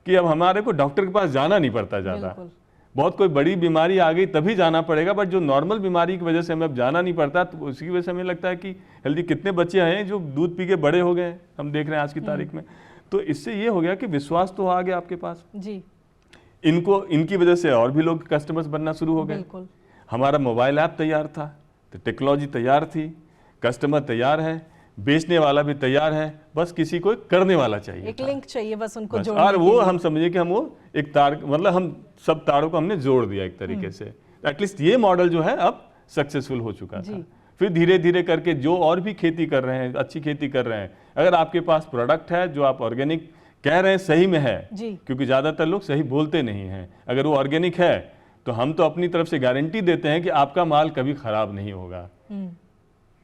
कि अब हमारे को डॉक्टर के पास जाना नहीं पड़ता ज़्यादा। बिल्कुल। बहुत कोई बड़ी बीमारी आ गई तभी जाना पड़ेगा, बट जो नॉर्मल बीमारी की वजह से हमें अब जाना नहीं पड़ता, तो उसकी वजह से हमें लगता है कि हेल्दी कितने बच्चे हैं जो दूध पी के बड़े हो गए हैं, हम देख रहे हैं आज की तारीख में। तो इससे ये हो गया कि विश्वास तो आ गया आपके पास, जी इनकी वजह से और भी लोग कस्टमर्स बनना शुरू हो गए। बिल्कुल। हमारा मोबाइल ऐप तैयार था, तो टेक्नोलॉजी तैयार थी, कस्टमर तैयार है, बेचने वाला भी तैयार है, बस किसी को करने वाला चाहिए एक था। लिंक चाहिए बस उनको बस, जोड़ने और के वो लिए। हम समझे कि हम वो एक तार, मतलब हम सब तारों को हमने जोड़ दिया एक तरीके से। एटलीस्ट ये मॉडल जो है अब सक्सेसफुल हो चुका था। फिर धीरे धीरे करके जो और भी खेती कर रहे हैं, अच्छी खेती कर रहे हैं, अगर आपके पास प्रोडक्ट है जो आप ऑर्गेनिक कह रहे हैं सही में है, क्योंकि ज़्यादातर लोग सही बोलते नहीं हैं, अगर वो ऑर्गेनिक है तो हम तो अपनी तरफ से गारंटी देते हैं कि आपका माल कभी खराब नहीं होगा।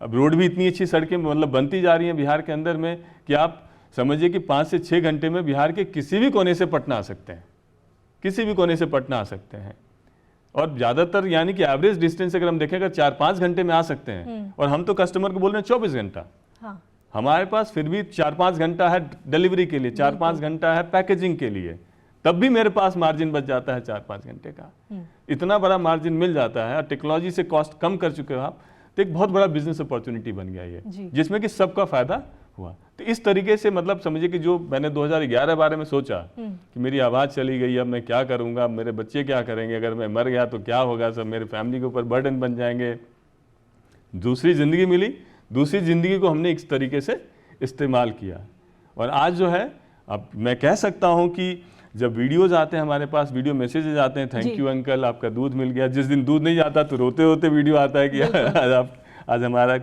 अब रोड भी इतनी अच्छी सड़कें मतलब बनती जा रही हैं बिहार के अंदर में कि आप समझिए कि 5 से 6 घंटे में बिहार के किसी भी कोने से पटना आ सकते हैं, किसी भी कोने से पटना आ सकते हैं। और ज़्यादातर यानी कि एवरेज डिस्टेंस अगर हम देखें अगर 4-5 घंटे में आ सकते हैं, और हम तो कस्टमर को बोल रहे हैं 24 घंटा। हाँ। हमारे पास फिर भी 4-5 घंटा है डिलीवरी के लिए, 4-5 घंटा है पैकेजिंग के लिए, तब भी मेरे पास मार्जिन बच जाता है 4-5 घंटे का। इतना बड़ा मार्जिन मिल जाता है, और टेक्नोलॉजी से कॉस्ट कम कर चुके हो आप, तो एक बहुत बड़ा बिजनेस अपॉर्चुनिटी बन गया ये, जिसमें कि सबका फायदा हुआ। तो इस तरीके से मतलब समझिए कि जो मैंने 2011 बारे में सोचा कि मेरी आवाज़ चली गई, अब मैं क्या करूँगा, मेरे बच्चे क्या करेंगे, अगर मैं मर गया तो क्या होगा, सब मेरे फैमिली के ऊपर बर्डन बन जाएंगे। दूसरी ज़िंदगी मिली, दूसरी ज़िंदगी को हमने इस तरीके से इस्तेमाल किया। और आज जो है, अब मैं कह सकता हूँ कि जब वीडियोज़ आते हैं हमारे पास, वीडियो मैसेजेस आते हैं, थैंक यू अंकल आपका दूध मिल गया। जिस दिन दूध नहीं जाता तो रोते रोते वीडियो आता है कि आज हमारा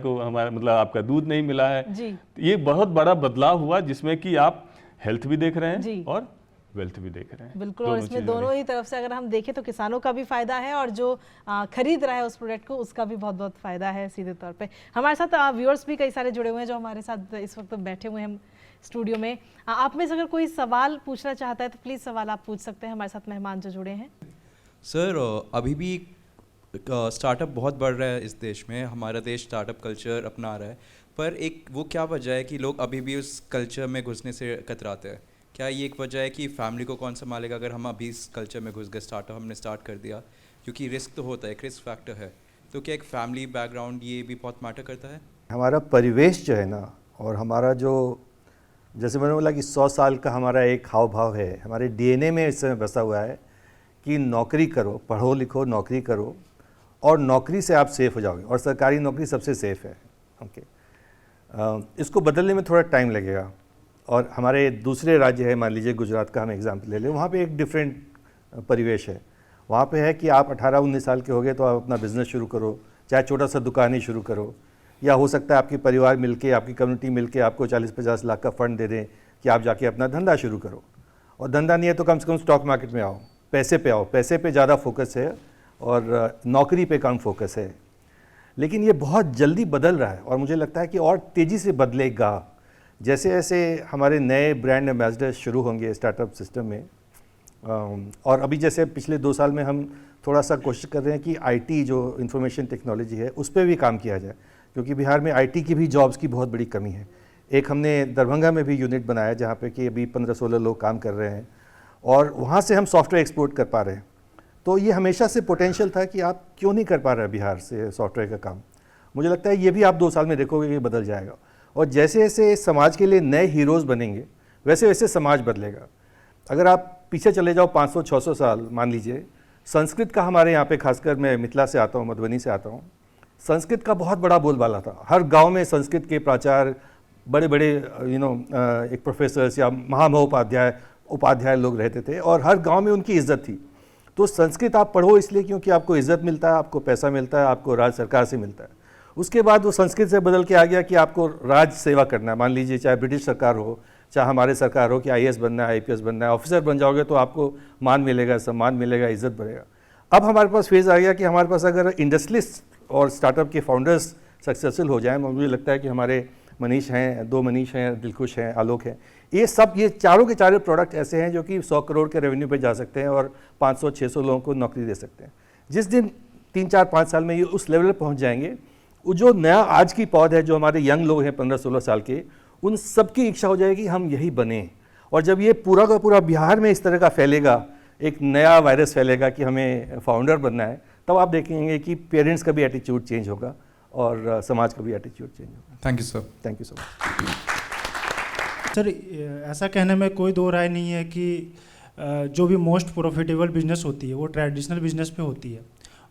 मतलब आपका दूध नहीं मिला है। ये बहुत बड़ा बदलाव हुआ, जिसमें कि आप हेल्थ भी देख रहे हैं और वेल्थ भी देख रहे हैं। बिल्कुल, और इसमें दोनों ही तरफ से अगर हम देखें तो किसानों का भी फायदा है, और जो खरीद रहा है उस प्रोडक्ट को उसका भी बहुत बहुत फायदा है सीधे तौर पे। हमारे साथ व्यूअर्स भी कई सारे जुड़े हुए हैं जो हमारे साथ इस वक्त बैठे हुए हैं स्टूडियो में। आप में से अगर कोई सवाल पूछना चाहता है तो प्लीज़ सवाल आप पूछ सकते हैं, हमारे साथ मेहमान जो जुड़े हैं। सर, अभी भी स्टार्टअप बहुत बढ़ रहा है इस देश में, हमारा देश स्टार्टअप कल्चर अपना रहा है, पर एक वो क्या वजह है कि लोग अभी भी उस कल्चर में घुसने से कतराते हैं? क्या ये एक वजह है कि फैमिली को कौन संभालेगा अगर हम अभी इस कल्चर में घुस गए, स्टार्टअप हमने स्टार्ट कर दिया? क्योंकि रिस्क तो होता है, एक रिस्क फैक्टर है, तो क्या एक फैमिली बैकग्राउंड ये भी बहुत मैटर करता है? हमारा परिवेश जो है ना, और हमारा जो, जैसे मैंने बोला कि 100 साल का हमारा एक हाव भाव है, हमारे डीएनए में इस समय बसा हुआ है कि नौकरी करो, पढ़ो लिखो, नौकरी करो, और नौकरी से आप सेफ हो जाओगे, और सरकारी नौकरी सबसे सेफ है। ओके, इसको बदलने में थोड़ा टाइम लगेगा। और हमारे दूसरे राज्य है, मान लीजिए गुजरात का हम एग्जाम्पल ले लें, वहाँ पे एक डिफरेंट परिवेश है। वहाँ पे है कि आप 18-19 साल के हो गए तो आप अपना बिजनेस शुरू करो, चाहे छोटा सा दुकान ही शुरू करो, या हो सकता है आपके परिवार मिलके, आपकी कम्युनिटी मिलके आपको 40-50 लाख का फंड दे दें कि आप जाके अपना धंधा शुरू करो। और धंधा नहीं है तो कम से कम स्टॉक मार्केट में आओ, पैसे पे आओ, पैसे पे ज़्यादा फोकस है और नौकरी पे कम फोकस है। लेकिन ये बहुत जल्दी बदल रहा है, और मुझे लगता है कि और तेज़ी से बदलेगा। जैसे जैसे हमारे नए ब्रांड एम्बेसडर शुरू होंगे स्टार्टअप सिस्टम में, और अभी जैसे पिछले 2 साल में हम थोड़ा सा कोशिश कर रहे हैं कि आईटी जो इंफॉर्मेशन टेक्नोलॉजी है उस पर भी काम किया जाए, क्योंकि बिहार में आईटी की भी जॉब्स की बहुत बड़ी कमी है। एक हमने दरभंगा में भी यूनिट बनाया जहाँ पे कि अभी 15-16 लोग काम कर रहे हैं, और वहाँ से हम सॉफ्टवेयर एक्सपोर्ट कर पा रहे हैं। तो ये हमेशा से पोटेंशियल था कि आप क्यों नहीं कर पा रहे बिहार से सॉफ्टवेयर का काम। मुझे लगता है ये भी आप 2 साल में देखोगे कि बदल जाएगा, और जैसे जैसे समाज के लिए नए हीरोज़ बनेंगे वैसे वैसे समाज बदलेगा। अगर आप पीछे चले जाओ 500-600 साल, मान लीजिए संस्कृत का हमारे यहाँ पे, खासकर मैं मिथिला से आता हूँ, मधुबनी से आता हूँ, संस्कृत का बहुत बड़ा बोलबाला था। हर गांव में संस्कृत के प्राचार्य, बड़े बड़े एक प्रोफेसर्स या उपाध्याय लोग रहते थे, और हर गांव में उनकी इज्जत थी। तो संस्कृत आप पढ़ो इसलिए क्योंकि आपको इज्जत मिलता है, आपको पैसा मिलता है, आपको राज्य सरकार से मिलता है। उसके बाद वो संस्कृत से बदल के आ गया कि आपको राज्य सेवा करना है। मान लीजिए चाहे ब्रिटिश सरकार हो, चाहे हमारे सरकार हो, कि आईएएस बनना है, आईपीएस बनना है, ऑफिसर बन जाओगे तो आपको मान मिलेगा, सम्मान मिलेगा, इज्जत बढ़ेगा। अब हमारे पास फेज़ आ गया कि हमारे पास अगर इंडस्ट्रियलिस्ट और स्टार्टअप के फाउंडर्स सक्सेसफुल हो जाएं, मुझे लगता है कि हमारे मनीष हैं, 2 मनीष हैं, दिलखुश हैं, आलोक हैं, ये चारों के चारों प्रोडक्ट ऐसे हैं जो कि 100 करोड़ के रेवेन्यू पे जा सकते हैं और 500-600 लोगों को नौकरी दे सकते हैं। जिस दिन 3-4-5 साल में ये उस लेवल पर पहुंच जाएंगे, वो जो नया आज की पौध है, जो हमारे यंग लोग हैं 15-16 साल के, उन सबकी इच्छा हो जाएगी हम यही बने। और जब ये पूरा का पूरा बिहार में इस तरह का फैलेगा, एक नया वायरस फैलेगा कि हमें फाउंडर बनना है, तब आप देखेंगे कि पेरेंट्स का भी एटीट्यूड चेंज होगा और समाज का भी एटीट्यूड चेंज होगा। Thank you sir. Thank you so much. Sir, ऐसा कहने में कोई दो राय नहीं है कि जो भी मोस्ट प्रॉफिटेबल बिजनेस होती है वो ट्रेडिशनल बिजनेस पे होती है,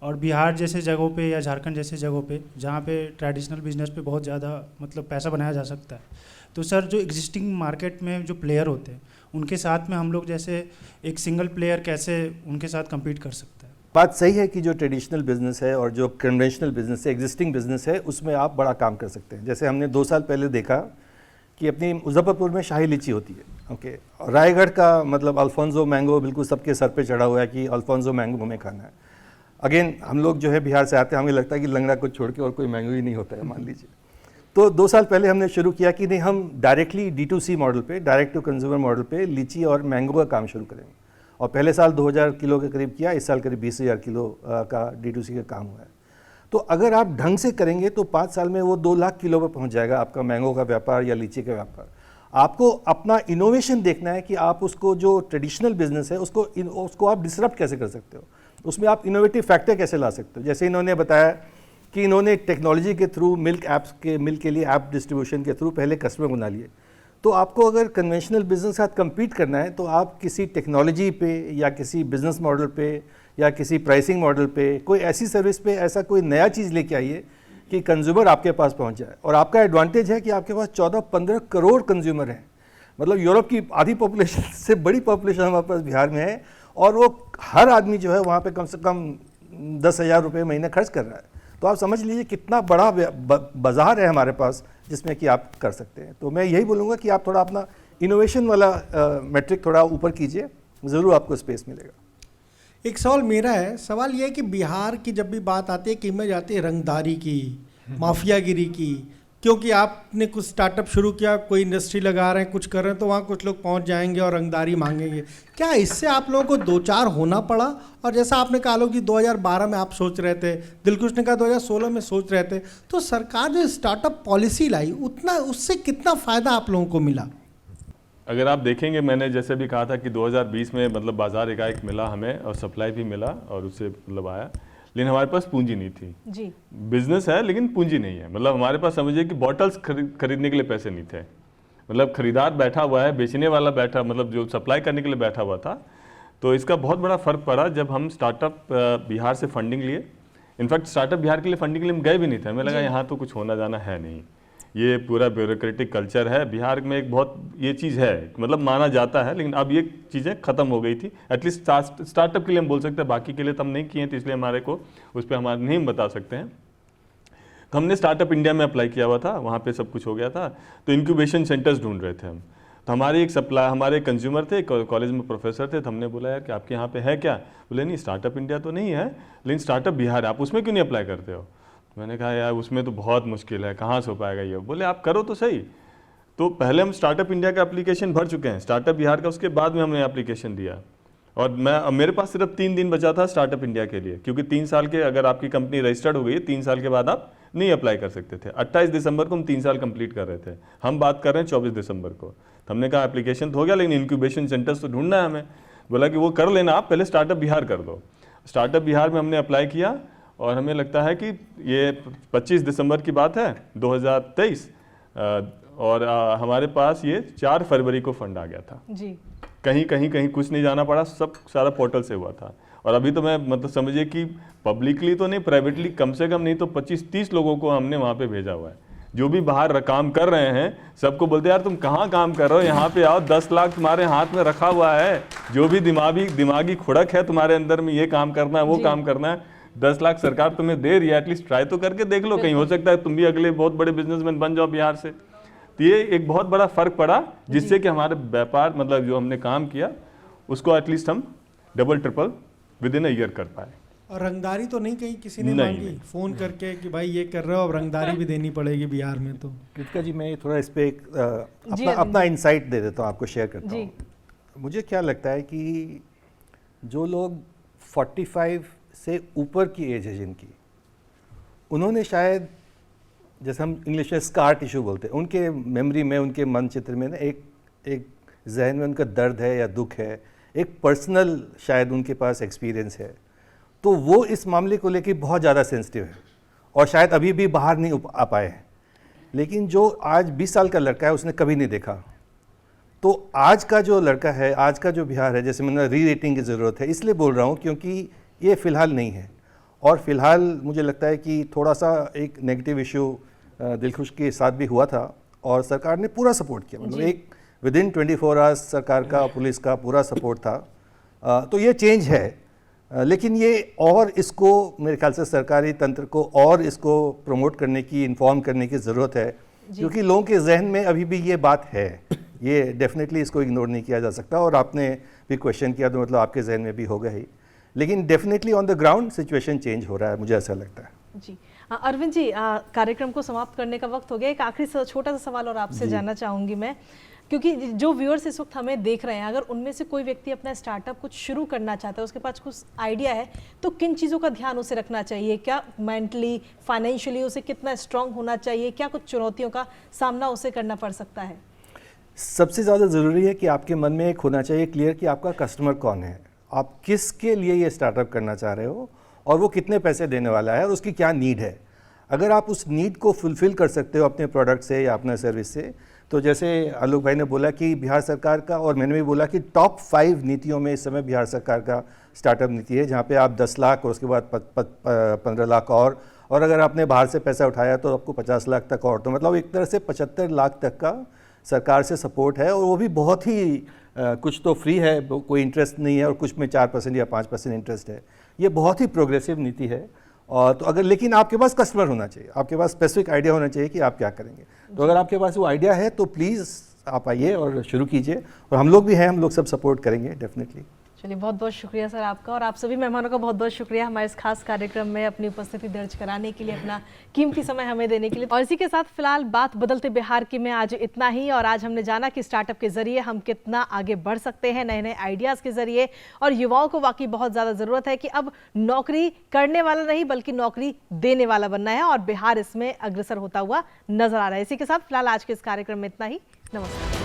और बिहार जैसे जगहों पे या झारखंड जैसे जगहों पे जहाँ पे ट्रेडिशनल बिजनेस पे बहुत ज़्यादा मतलब पैसा बनाया जा सकता है, तो सर जो एग्जिस्टिंग मार्केट में जो प्लेयर होते हैं उनके साथ में हम लोग जैसे एक सिंगल प्लेयर कैसे उनके साथ कम्पीट कर सकता है? बात सही है कि जो ट्रेडिशनल बिजनेस है और जो कन्वेंशनल बिजनेस है, एग्जिस्टिंग बिजनेस है, उसमें आप बड़ा काम कर सकते हैं। जैसे हमने 2 साल पहले देखा कि अपनी मुजफ्फरपुर में शाही लीची होती है, ओके, और रायगढ़ का मतलब अल्फोंसो मैंगो बिल्कुल सबके सर पे चढ़ा हुआ है कि अल्फोंसो मैंगो हमें खाना है। अगेन हम लोग जो है बिहार से आते हैं, हमें लगता है कि लंगड़ा को छोड़ के और कोई मैंगो ही नहीं होता है, मान लीजिए। तो 2 साल पहले हमने शुरू किया कि नहीं, हम डायरेक्टली D2C मॉडल पे, डायरेक्ट टू कंज्यूमर मॉडल पे लीची और मैंगो का काम शुरू करेंगे। और पहले साल 2000 किलो के करीब किया, इस साल करीब 20,000 किलो का D2C का काम हुआ है। तो अगर आप ढंग से करेंगे तो 5 साल में वो 2 लाख किलो पर पहुंच जाएगा आपका मैंगो का व्यापार या लीची का व्यापार। आपको अपना इनोवेशन देखना है कि आप उसको जो ट्रेडिशनल बिजनेस है उसको आप डिसरप्ट कैसे कर सकते हो, उसमें आप इनोवेटिव फैक्टर कैसे ला सकते हो। जैसे इन्होंने बताया कि इन्होंने टेक्नोलॉजी के थ्रू मिल्क के लिए ऐप डिस्ट्रीब्यूशन के थ्रू पहले कस्टमर बना लिए। तो आपको अगर कन्वेंशनल बिजनेस के साथ कम्पीट करना है तो आप किसी टेक्नोलॉजी पे या किसी बिजनेस मॉडल पे या किसी प्राइसिंग मॉडल पे, कोई ऐसी सर्विस पे ऐसा कोई नया चीज़ लेके आइए कि कंज्यूमर आपके पास पहुंच जाए। और आपका एडवांटेज है कि आपके पास 14-15 करोड़ कंज्यूमर हैं, मतलब यूरोप की आधी पॉपुलेशन से बड़ी पॉपुलेशन हमारे पास बिहार में है, और वो हर आदमी जो है वहाँ पे कम से कम 10,000 रुपये महीने खर्च कर रहा है। तो आप समझ लीजिए कितना बड़ा बाज़ार है हमारे पास जिसमें कि आप कर सकते हैं। तो मैं यही बोलूँगा कि आप थोड़ा अपना इनोवेशन वाला मैट्रिक थोड़ा ऊपर कीजिए, ज़रूर आपको स्पेस मिलेगा। एक सवाल मेरा है, सवाल ये है कि बिहार की जब भी बात आती है कि इमेज आती है रंगदारी की, माफियागिरी की, क्योंकि आपने कुछ स्टार्टअप शुरू किया, कोई इंडस्ट्री लगा रहे हैं, कुछ कर रहे हैं, तो वहाँ कुछ लोग पहुँच जाएंगे और रंगदारी मांगेंगे। क्या इससे आप लोगों को 2-4 होना पड़ा? और जैसा आपने कहा लो कि 2012 में आप सोच रहे थे, दिलकुश ने कहा 2016 में सोच रहे थे, तो सरकार जो स्टार्टअप पॉलिसी लाई उतना उससे कितना फ़ायदा आप लोगों को मिला? अगर आप देखेंगे, मैंने जैसे भी कहा था कि 2020 में मतलब बाजार एकाएक मिला हमें और सप्लाई भी मिला और उससे मतलब आया, लेकिन हमारे पास पूंजी नहीं थी जी। बिजनेस है लेकिन पूंजी नहीं है। मतलब हमारे पास समझिए कि बॉटल्स खरीदने के लिए पैसे नहीं थे, मतलब खरीदार बैठा हुआ है, बेचने वाला बैठा, मतलब जो सप्लाई करने के लिए बैठा हुआ था। तो इसका बहुत बड़ा फ़र्क पड़ा जब हम स्टार्टअप बिहार से फंडिंग लिए। इनफैक्ट स्टार्टअप बिहार के लिए फंडिंग के लिए हम गए भी नहीं थे, हमें लगा यहाँ तो कुछ होना जाना है नहीं, ये पूरा ब्यूरोक्रेटिक कल्चर है बिहार में, एक बहुत ये चीज़ है, मतलब माना जाता है। लेकिन अब ये चीज़ें ख़त्म हो गई थी, एटलीस्ट स्टार्टअप के लिए हम बोल सकते हैं, बाकी के लिए तो हम नहीं किए हैं, तो इसलिए हमारे को उस पर हमारे नहीं बता सकते हैं। तो हमने स्टार्टअप इंडिया में अप्लाई किया हुआ था, वहाँ पे सब कुछ हो गया था। तो इंक्यूबेशन सेंटर्स ढूंढ रहे थे हम। तो हमारे एक हमारे कंज्यूमर थे, कॉलेज में प्रोफेसर थे, तो हमने बोला यार कि आपके यहाँ पे है क्या? बोले नहीं, स्टार्टअप इंडिया तो नहीं है, लेकिन स्टार्टअप बिहार है, आप उसमें क्यों नहीं अप्लाई करते हो? मैंने कहा यार उसमें तो बहुत मुश्किल है, कहाँ से हो पाएगा ये? बोले आप करो तो सही। तो पहले हम स्टार्टअप इंडिया का एप्लीकेशन भर चुके हैं, स्टार्टअप बिहार का उसके बाद में हमने एप्लीकेशन दिया। और मेरे पास सिर्फ 3 दिन बचा था स्टार्टअप इंडिया के लिए, क्योंकि 3 साल के अगर आपकी कंपनी रजिस्टर्ड हो गई है, 3 साल के बाद आप नहीं अप्लाई कर सकते थे। 28 दिसंबर को हम 3 साल कंप्लीट कर रहे थे, हम बात कर रहे हैं 24 दिसंबर को। तो हमने कहा एप्लीकेशन तो हो गया, लेकिन इंक्यूबेशन सेंटर्स तो ढूंढना है हमें। बोला कि वो कर लेना, आप पहले स्टार्टअप बिहार कर दो। स्टार्टअप बिहार में हमने अप्लाई किया और हमें लगता है कि ये 25 दिसंबर की बात है 2023, और हमारे पास ये 4 फरवरी को फंड आ गया था जी। कहीं कुछ नहीं जाना पड़ा, सब सारा पोर्टल से हुआ था। और अभी तो मैं मतलब समझिए कि पब्लिकली तो नहीं, प्राइवेटली कम से कम नहीं तो 25-30 लोगों को हमने वहाँ पे भेजा हुआ है, जो भी बाहर काम कर रहे हैं। सबको बोलते यार तुम कहाँ काम कर रहे हो, यहाँ पे आओ, 10 लाख तुम्हारे हाथ में रखा हुआ है, जो भी दिमागी खुड़क है तुम्हारे अंदर में, ये काम करना है, वो काम करना है, 10 लाख सरकार तुम्हें दे रही है, एटलीस्ट ट्राई तो करके देख लो, कहीं हो सकता है तुम भी अगले बहुत बड़े बिजनेसमैन बन जाओ बिहार से। तो ये एक बहुत बड़ा फर्क पड़ा, जिससे कि हमारे व्यापार मतलब जो हमने काम किया उसको एटलीस्ट हम double triple with in a year कर पाए। और रंगदारी तो नहीं कहीं किसी ने मांगी फोन करके कि भाई ये कर रहे हो, अब रंगदारी भी देनी पड़ेगी बिहार में? तो कृतिका जी, मैं थोड़ा इस पर अपना इंसाइट दे देता हूँ, आपको शेयर करता हूँ। मुझे क्या लगता है कि जो लोग 45 से ऊपर की एज है जिनकी, उन्होंने शायद, जैसे हम इंग्लिश में स्कार टिश्यू बोलते हैं, उनके मेमोरी में, उनके मन चित्र में ना एक जहन में उनका दर्द है या दुख है, एक पर्सनल शायद उनके पास एक्सपीरियंस है, तो वो इस मामले को लेकर बहुत ज़्यादा सेंसिटिव है और शायद अभी भी बाहर नहीं आ पाए हैं। लेकिन जो आज 20 साल का लड़का है उसने कभी नहीं देखा, तो आज का जो लड़का है, आज का जो बिहार है, जैसे मैंने री रेटिंग की ज़रूरत है, इसलिए बोल रहा हूँ क्योंकि ये फ़िलहाल नहीं है। और फिलहाल मुझे लगता है कि थोड़ा सा एक नेगेटिव इशू दिलखुश के साथ भी हुआ था और सरकार ने पूरा सपोर्ट किया, मतलब एक विदिन 24 आवर्स सरकार का, पुलिस का पूरा सपोर्ट था। तो ये चेंज है, लेकिन ये और इसको मेरे ख्याल से सरकारी तंत्र को और इसको प्रमोट करने की, इन्फॉर्म करने की ज़रूरत है, क्योंकि लोगों के जहन में अभी भी ये बात है, ये डेफिनेटली इसको इग्नोर नहीं किया जा सकता। और आपने भी क्वेश्चन किया तो मतलब आपके जहन में भी होगा ही, लेकिन definitely on the ground situation change हो रहा है, मुझे ऐसा लगता है। जी अरविंद जी, कार्यक्रम को समाप्त करने का वक्त हो गया। एक आखिरी छोटा सा सवाल और आपसे जानना चाहूँगी मैं, क्योंकि जो व्यूअर्स इस वक्त हमें देख रहे हैं, अगर उनमें से कोई व्यक्ति अपना स्टार्टअप कुछ शुरू करना चाहता है, उसके पास कुछ आइडिया है, तो किन चीज़ों का ध्यान उसे रखना चाहिए? क्या मेंटली, फाइनेंशियली उसे कितना स्ट्रांग होना चाहिए? क्या कुछ चुनौतियों का सामना उसे करना पड़ सकता है? सबसे ज़्यादा ज़रूरी है कि आपके मन में एक होना चाहिए क्लियर कि आपका कस्टमर कौन है, आप किसके लिए ये स्टार्टअप करना चाह रहे हो और वो कितने पैसे देने वाला है और उसकी क्या नीड है। अगर आप उस नीड को फुलफ़िल कर सकते हो अपने प्रोडक्ट से या अपने सर्विस से, तो जैसे आलोक भाई ने बोला कि बिहार सरकार का, और मैंने भी बोला कि टॉप 5 नीतियों में इस समय बिहार सरकार का स्टार्टअप नीति है, जहाँ पे आप 10 लाख और उसके बाद 15 लाख और अगर आपने बाहर से पैसा उठाया तो आपको 50 लाख तक और, तो मतलब एक तरह से 75 लाख तक का सरकार से सपोर्ट है। और वो भी बहुत ही कुछ तो फ्री है, कोई इंटरेस्ट नहीं है, और कुछ में 4% या 5% इंटरेस्ट है। ये बहुत ही प्रोग्रेसिव नीति है। और तो अगर, लेकिन आपके पास कस्टमर होना चाहिए, आपके पास स्पेसिफिक आइडिया होना चाहिए कि आप क्या करेंगे। तो अगर आपके पास वो आइडिया है तो प्लीज़ आप आइए और शुरू कीजिए, और हम लोग भी हैं, हम लोग सब सपोर्ट करेंगे डेफिनेटली। चलिए, बहुत बहुत शुक्रिया सर आपका, और आप सभी मेहमानों का बहुत बहुत शुक्रिया हमारे इस खास कार्यक्रम में अपनी उपस्थिति दर्ज कराने के लिए, अपना कीमती समय हमें देने के लिए। और इसी के साथ फिलहाल बात बदलते बिहार की में आज इतना ही। और आज हमने जाना कि स्टार्टअप के जरिए हम कितना आगे बढ़ सकते हैं, नए नए आइडियाज़ के जरिए। और युवाओं को वाकई बहुत ज़्यादा ज़रूरत है कि अब नौकरी करने वाला नहीं बल्कि नौकरी देने वाला बनना है, और बिहार इसमें अग्रसर होता हुआ नजर आ रहा है। इसी के साथ फिलहाल आज के इस कार्यक्रम में इतना ही। नमस्कार।